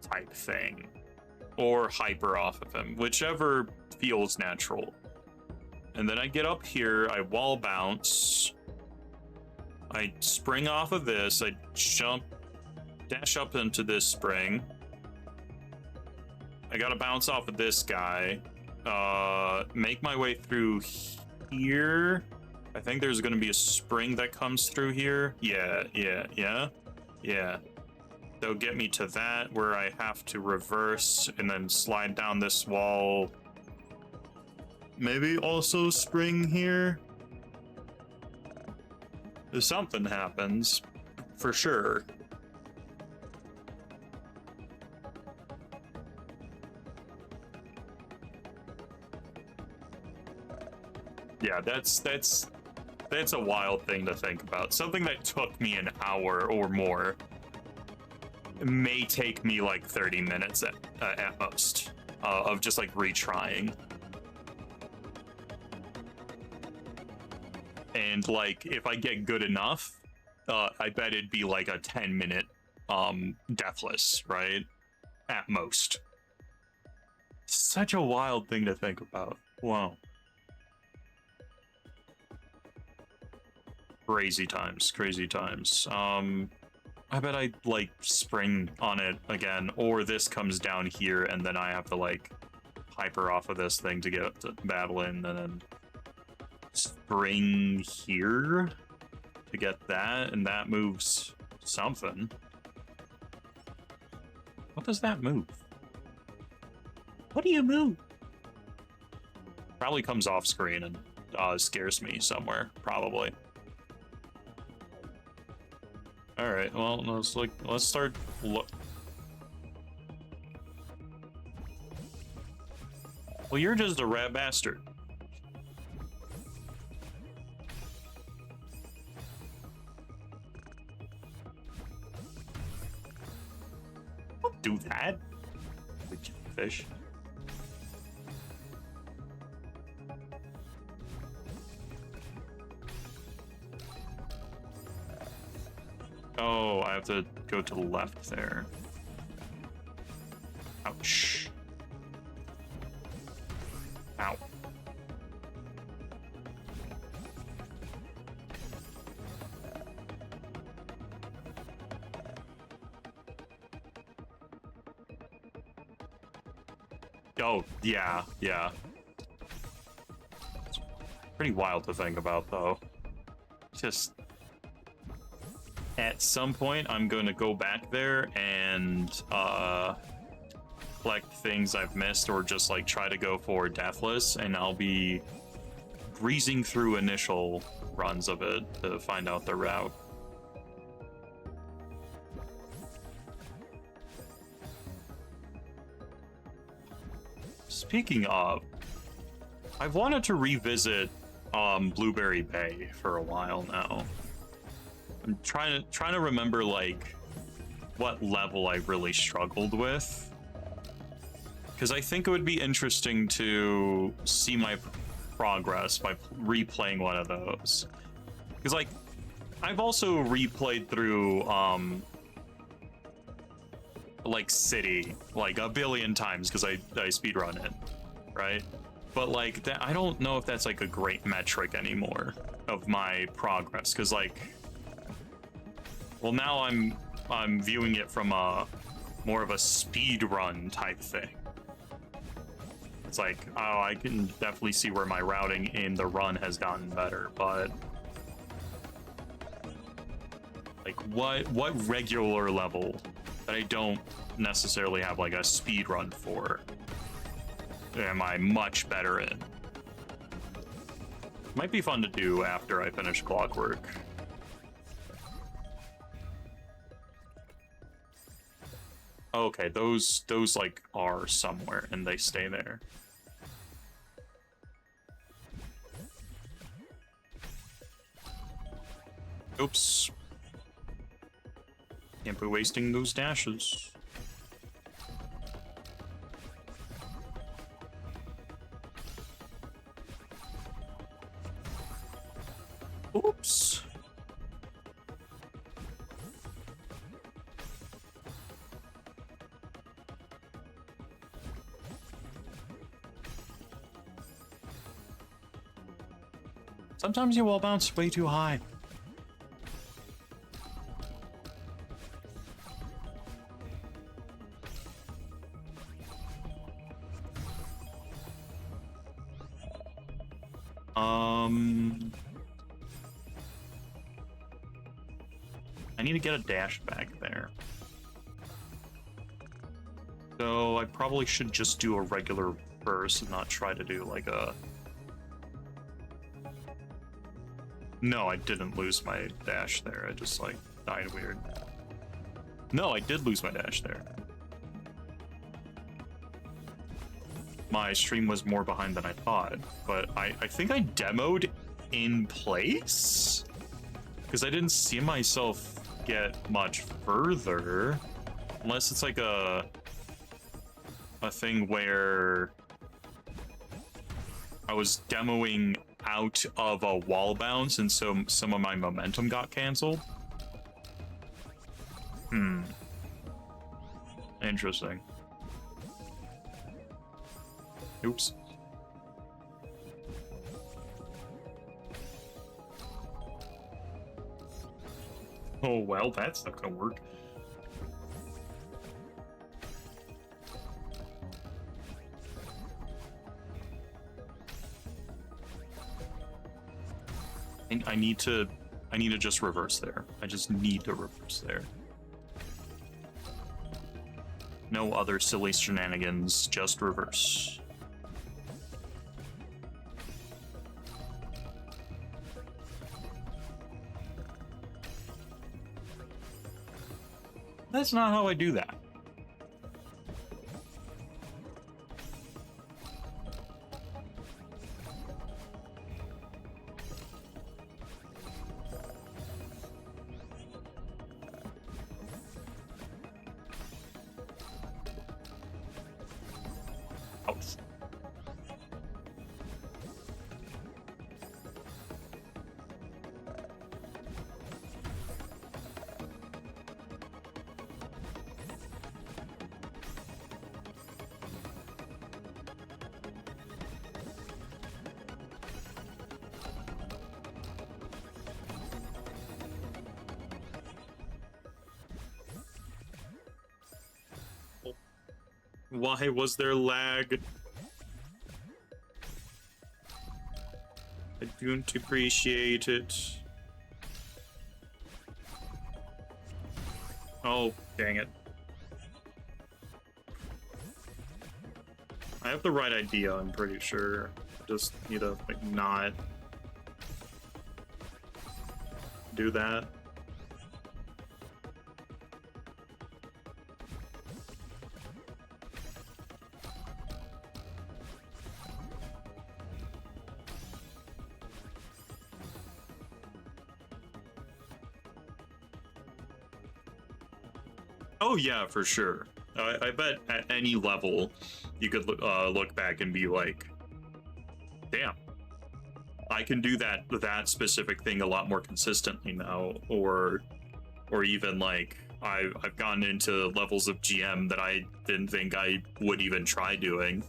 type thing. Or hyper off of him, whichever feels natural. And then I get up here, I wall bounce, I spring off of this, I jump, dash up into this spring. I gotta bounce off of this guy, make my way through here. I think there's gonna be a spring that comes through here. Yeah. They'll get me to that, where I have to reverse and then slide down this wall. Maybe also spring here. If something happens, for sure. Yeah, that's a wild thing to think about. Something that took me an hour or more may take me like 30 minutes at most of just like retrying. And like, if I get good enough, I bet it'd be like a 10-minute deathless, right? At most. Such a wild thing to think about. Wow. Crazy times, crazy times. I bet I like spring on it again, or this comes down here and then I have to like hyper off of this thing to get to battle in, and then spring here to get that, and that moves something. What does that move? What do you move? Probably comes off screen and scares me somewhere, probably. All right, well, let's start. Well, you're just a rat bastard. Don't do that. Fish. Oh, I have to go to the left there. Ouch. Ow. Oh, yeah. It's pretty wild to think about, though. Just... at some point, I'm going to go back there and collect things I've missed, or just like try to go for deathless, and I'll be breezing through initial runs of it to find out the route. Speaking of, I've wanted to revisit Blueberry Bay for a while now. I'm trying to remember like what level I really struggled with, because I think it would be interesting to see my progress by replaying one of those. Because like I've also replayed through like City like a billion times because I speedrun it, right? But like that, I don't know if that's like a great metric anymore of my progress, because like, well, now I'm viewing it from a more of a speed run type thing. It's like, oh, I can definitely see where my routing in the run has gotten better, but Like, what regular level that I don't necessarily have like a speed run for am I much better in? Might be fun to do after I finish Clockwork. Okay, those like are somewhere and they stay there. Oops. Can't be wasting those dashes. Oops. Sometimes you wall bounce way too high. I need to get a dash back there. So I probably should just do a regular burst and not try to do like a... No, I didn't lose my dash there. I just like died weird. No, I did lose my dash there. My stream was more behind than I thought, but I think I demoed in place? Because I didn't see myself get much further. Unless it's like a thing where I was demoing out of a wall bounce and so some of my momentum got canceled. Interesting. Oops. Oh, well, that's not gonna work. I need to just reverse there. I just need to reverse there. No other silly shenanigans, just reverse. That's not how I do that. Ouch. Why was there lag? I don't appreciate it. Oh, dang it. I have the right idea, I'm pretty sure. I just need to, like, not do that. Oh yeah, for sure. I bet at any level you could look back and be like, damn, I can do that specific thing a lot more consistently now, or even like I've gotten into levels of GM that I didn't think I would even try doing.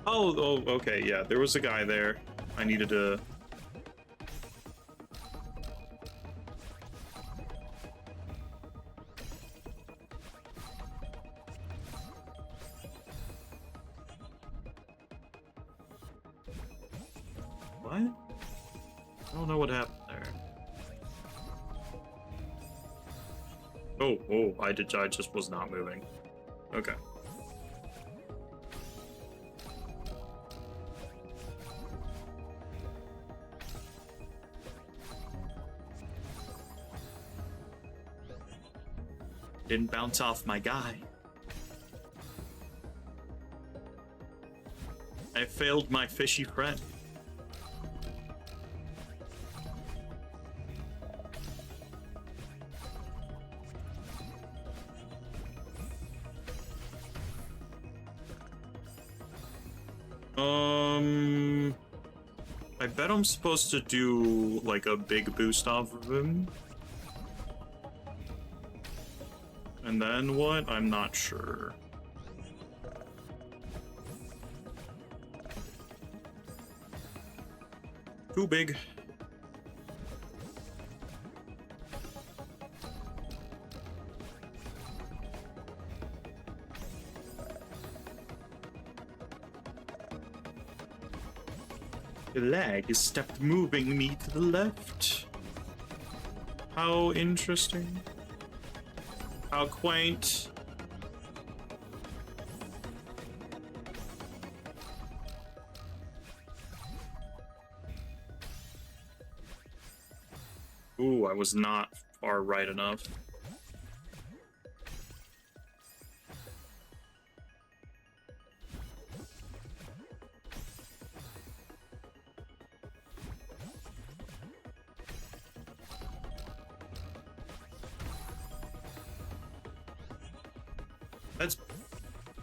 Oh, okay, yeah. There was a guy there. I needed to... What? I don't know what happened there. Oh, I just was not moving. Okay. Didn't bounce off my guy. I failed my fishy friend. I bet I'm supposed to do like a big boost off of him. And then what? I'm not sure. Too big. The lag has stopped moving me to the left. How interesting. How quaint. Ooh, I was not far right enough.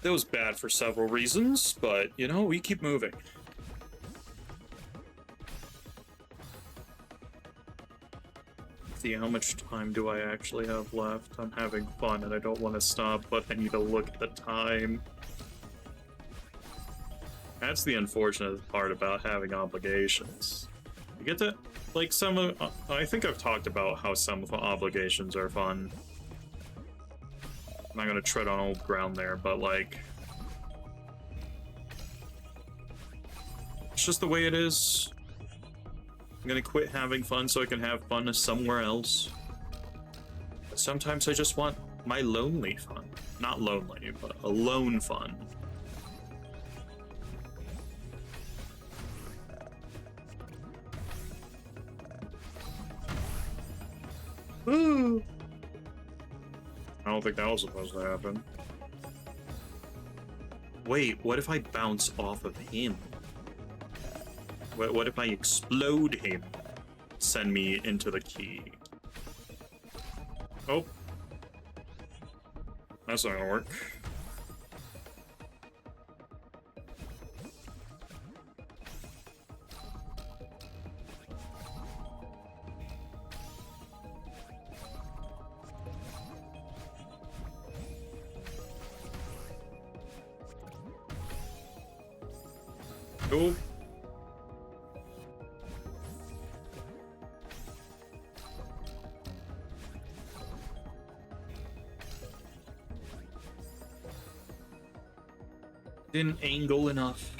That was bad for several reasons, but, you know, we keep moving. See, how much time do I actually have left? I'm having fun and I don't want to stop, but I need to look at the time. That's the unfortunate part about having obligations. You get to, like, some of... I think I've talked about how some of the obligations are fun. I'm not gonna tread on old ground there, but, like... it's just the way it is. I'm gonna quit having fun so I can have fun somewhere else. But sometimes I just want my lonely fun. Not lonely, but alone fun. Ooh. I don't think that was supposed to happen. Wait, what if I bounce off of him? What if I explode him? Send me into the key. Oh. That's not gonna work. Go. Didn't angle enough.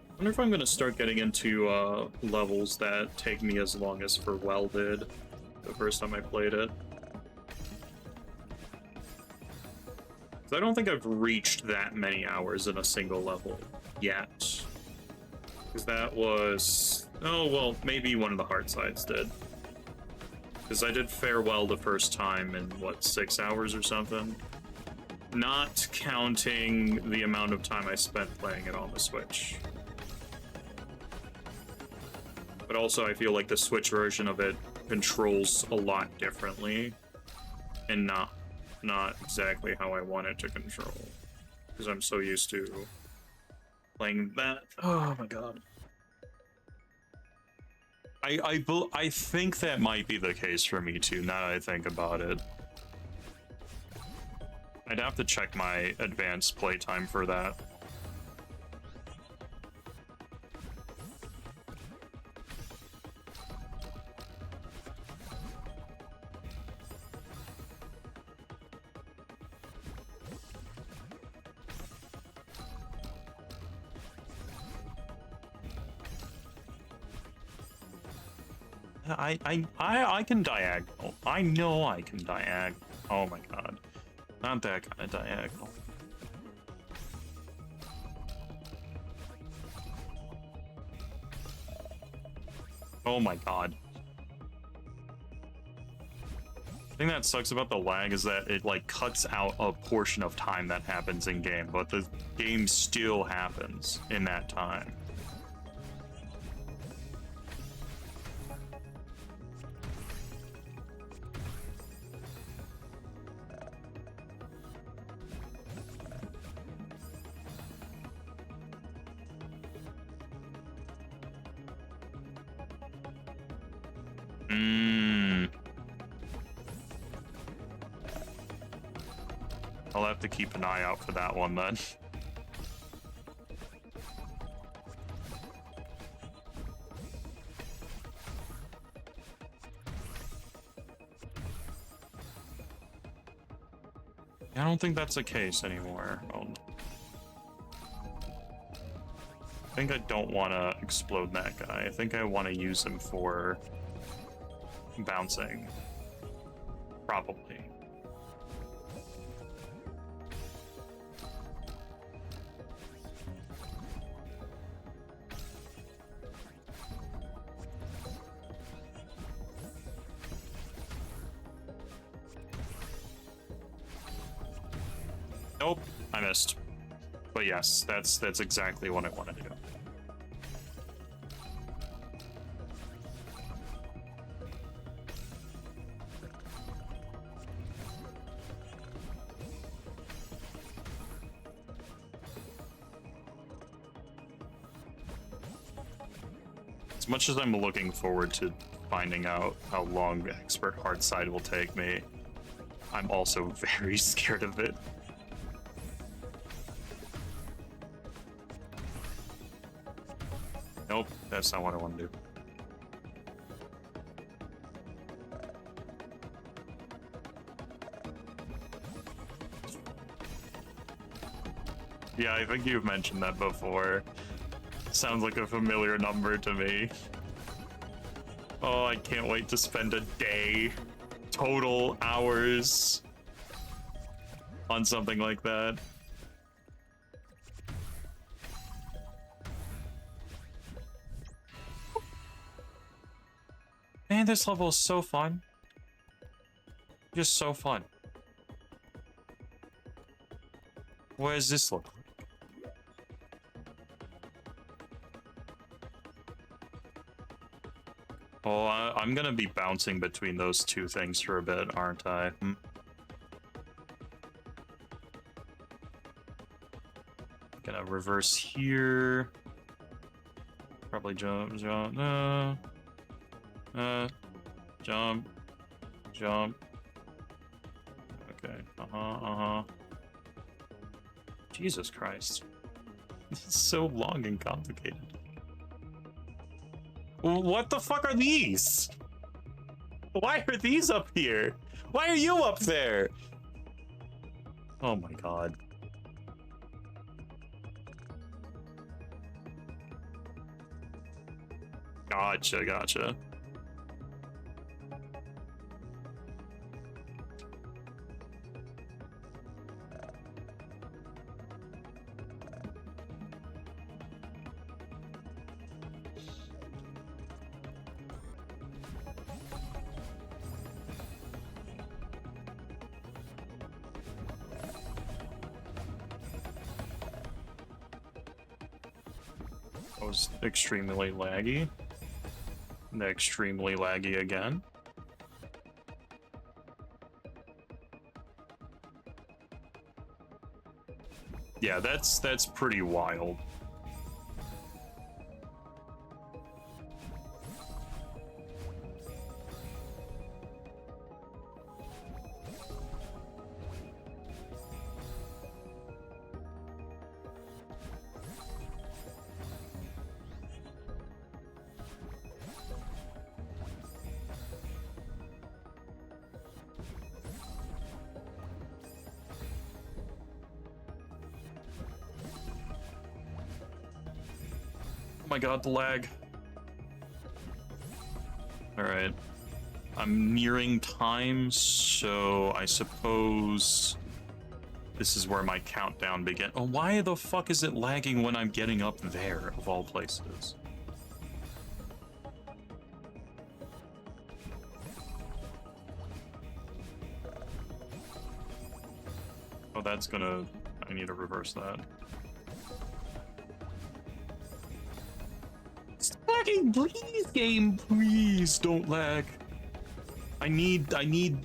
I wonder if I'm going to start getting into levels that take me as long as Well did the first time I played it. 'Cause I don't think I've reached that many hours in a single level yet. Because that was... oh, well, maybe one of the hard sides did. Because I did Farewell the first time in, what, 6 hours or something? Not counting the amount of time I spent playing it on the Switch. But also, I feel like the Switch version of it controls a lot differently and not exactly how I want it to control, because I'm so used to playing that. Oh my god. I think that might be the case for me too, now that I think about it. I'd have to check my advanced playtime for that. I can diagonal. I know I can diagonal. Oh my god. Not that kind of diagonal. Oh my god. The thing that sucks about the lag is that it like cuts out a portion of time that happens in game, but the game still happens in that time. I'll have to keep an eye out for that one then. I don't think that's the case anymore. I think I don't want to explode that guy. I think I want to use him for bouncing. Probably. Nope, I missed. But yes, that's exactly what I want to do. As much as I'm looking forward to finding out how long the expert hard side will take me, I'm also very scared of it. Nope, that's not what I want to do. Yeah, I think you've mentioned that before. Sounds like a familiar number to me. Oh, I can't wait to spend a day, total hours, on something like that. Man, this level is so fun. Just so fun. What does this look like? Oh, I'm gonna be bouncing between those two things for a bit, aren't I? Gonna reverse here. Probably jump. Jump. Okay, Jesus Christ. This is so long and complicated. What the fuck are these? Why are these up here? Why are you up there? Oh my god. Gotcha. That was extremely laggy. And extremely laggy again. Yeah, that's pretty wild. Oh my god, the lag. Alright. I'm nearing time, so I suppose this is where my countdown begins. Oh, why the fuck is it lagging when I'm getting up there, of all places? Oh, that's gonna... I need to reverse that. Lagging, please, game, please don't lag. I need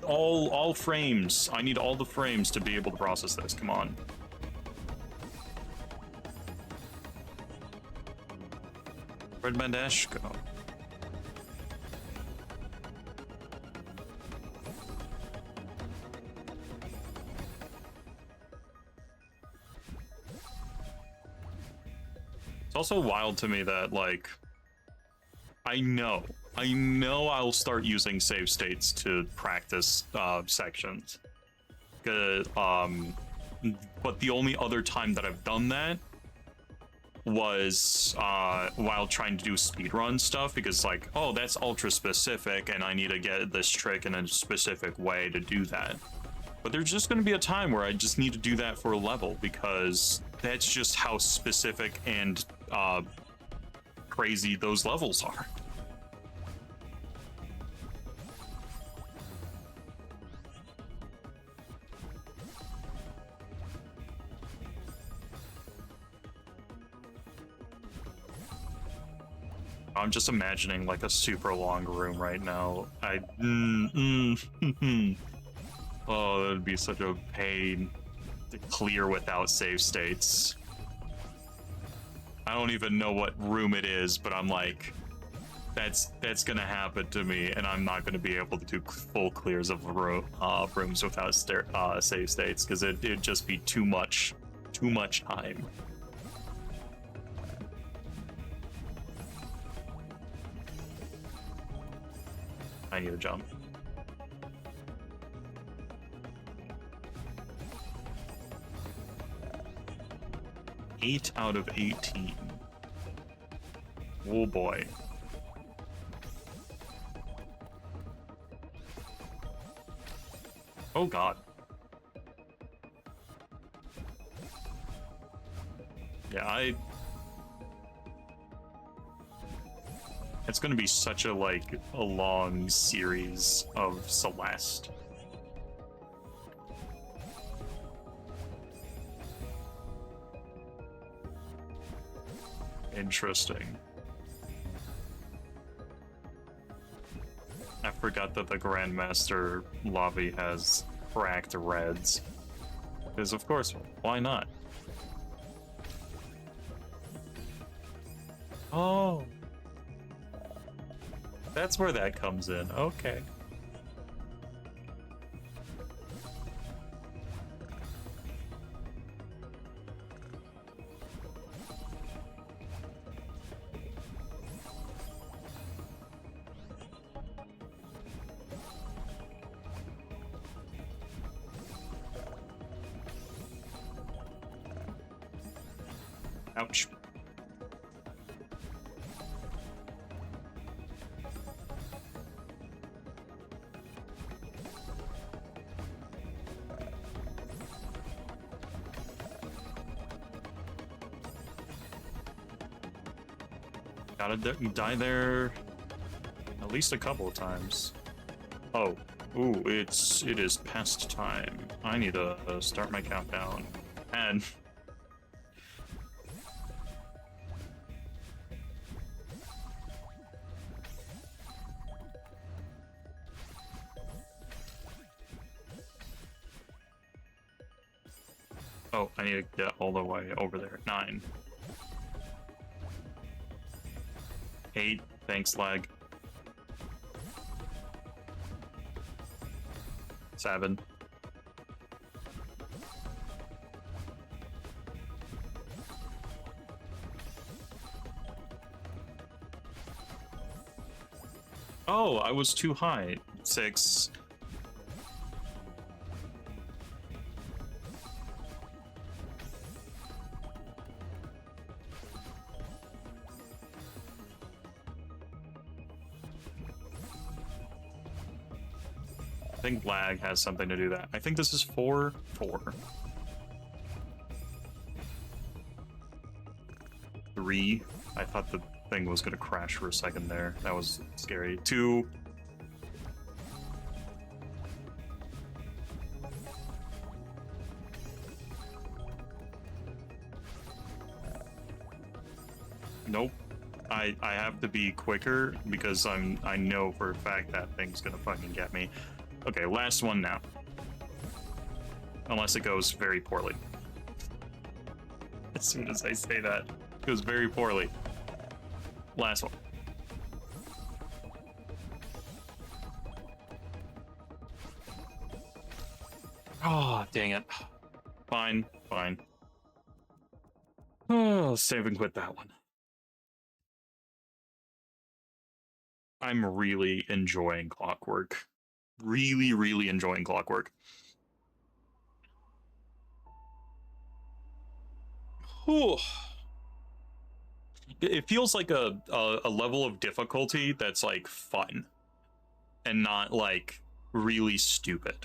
all frames. I need all the frames to be able to process this. Come on. Red Bandash, go. It's also wild to me that, like, I know I'll start using save states to practice sections. But the only other time that I've done that was while trying to do speedrun stuff, because like, oh, that's ultra specific and I need to get this trick in a specific way to do that. But there's just going to be a time where I just need to do that for a level, because that's just how specific and crazy those levels are. I'm just imagining like a super long room right now. Oh, that would be such a pain to clear without save states. I don't even know what room it is, but I'm like, that's gonna happen to me, and I'm not gonna be able to do full clears of rooms without save states, because it'd just be too much time. I need to jump. Eight out of 18. Oh boy. Oh god. Yeah, it's gonna be such a long series of Celeste. Interesting. I forgot that the Grandmaster lobby has cracked reds. Because of course, why not? Oh. That's where that comes in. Okay. Ouch. Gotta die there at least a couple of times. Oh, ooh, it is past time. I need to start my countdown. And Oh, I need to get all the way over there. 9. 8. Thanks, lag. 7. Oh, I was too high. 6. I think lag has something to do with that. I think this is 4. 4. 3. I thought the thing was gonna crash for a second there. That was scary. 2. Nope. I have to be quicker because I know for a fact that thing's gonna fucking get me. Okay, last one now. Unless it goes very poorly. As soon as I say that, it goes very poorly. Last one. Oh, dang it. Fine, fine. Oh, save and quit that one. I'm really enjoying Clockwork. Really, really enjoying Clockwork. Whew. It feels like a level of difficulty that's like fun and not like really stupid.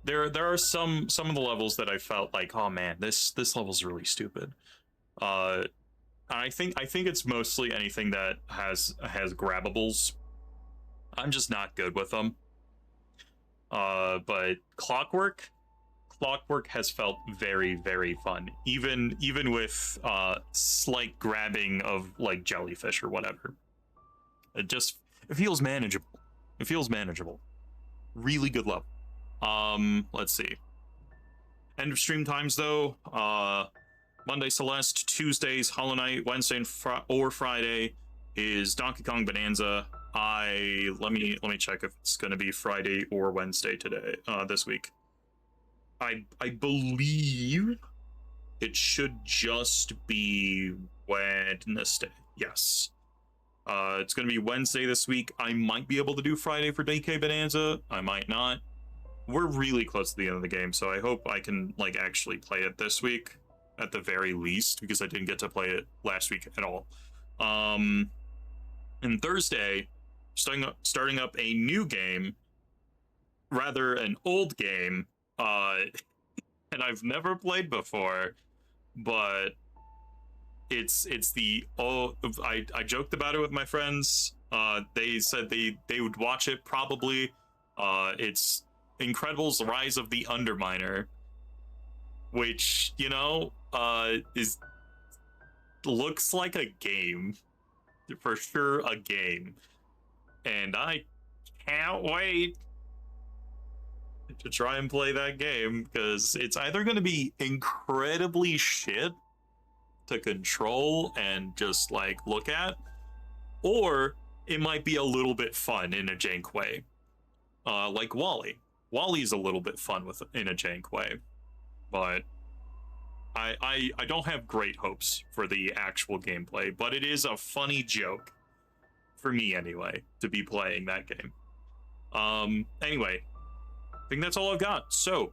There are some of the levels that I felt like, oh man, this level's really stupid. I think it's mostly anything that has grabbables. I'm just not good with them. But Clockwork has felt very, very fun, even with slight grabbing of like jellyfish or whatever. It feels manageable. It feels manageable. Really good level. Let's see. End of stream times though. Monday Celeste, Tuesdays Hollow Knight, Wednesday or Friday is Donkey Kong Bonanza. Let me check if it's gonna be Friday or Wednesday today, this week. I believe it should just be Wednesday. Yes. It's gonna be Wednesday this week. I might be able to do Friday for DK Bonanza. I might not. We're really close to the end of the game, so I hope I can like actually play it this week at the very least, because I didn't get to play it last week at all. And Thursday, starting up a new game, rather an old game, and I've never played before, but it's the I joked about it with my friends. They said they would watch it probably. It's Incredibles: Rise of the Underminer, which, you know, looks like a game, for sure, a game, and I can't wait to try and play that game, because it's either going to be incredibly shit to control and just like look at, or it might be a little bit fun in a jank way, like Wally. Wally's a little bit fun in a jank way, but I don't have great hopes for the actual gameplay, but it is a funny joke for me anyway to be playing that game. Anyway, I think that's all I've got. So,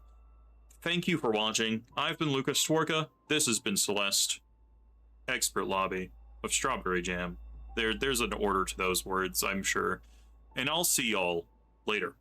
thank you for watching. I've been Lucas Stworka. This has been Celeste, Expert Lobby of Strawberry Jam. There's an order to those words, I'm sure. And I'll see y'all later.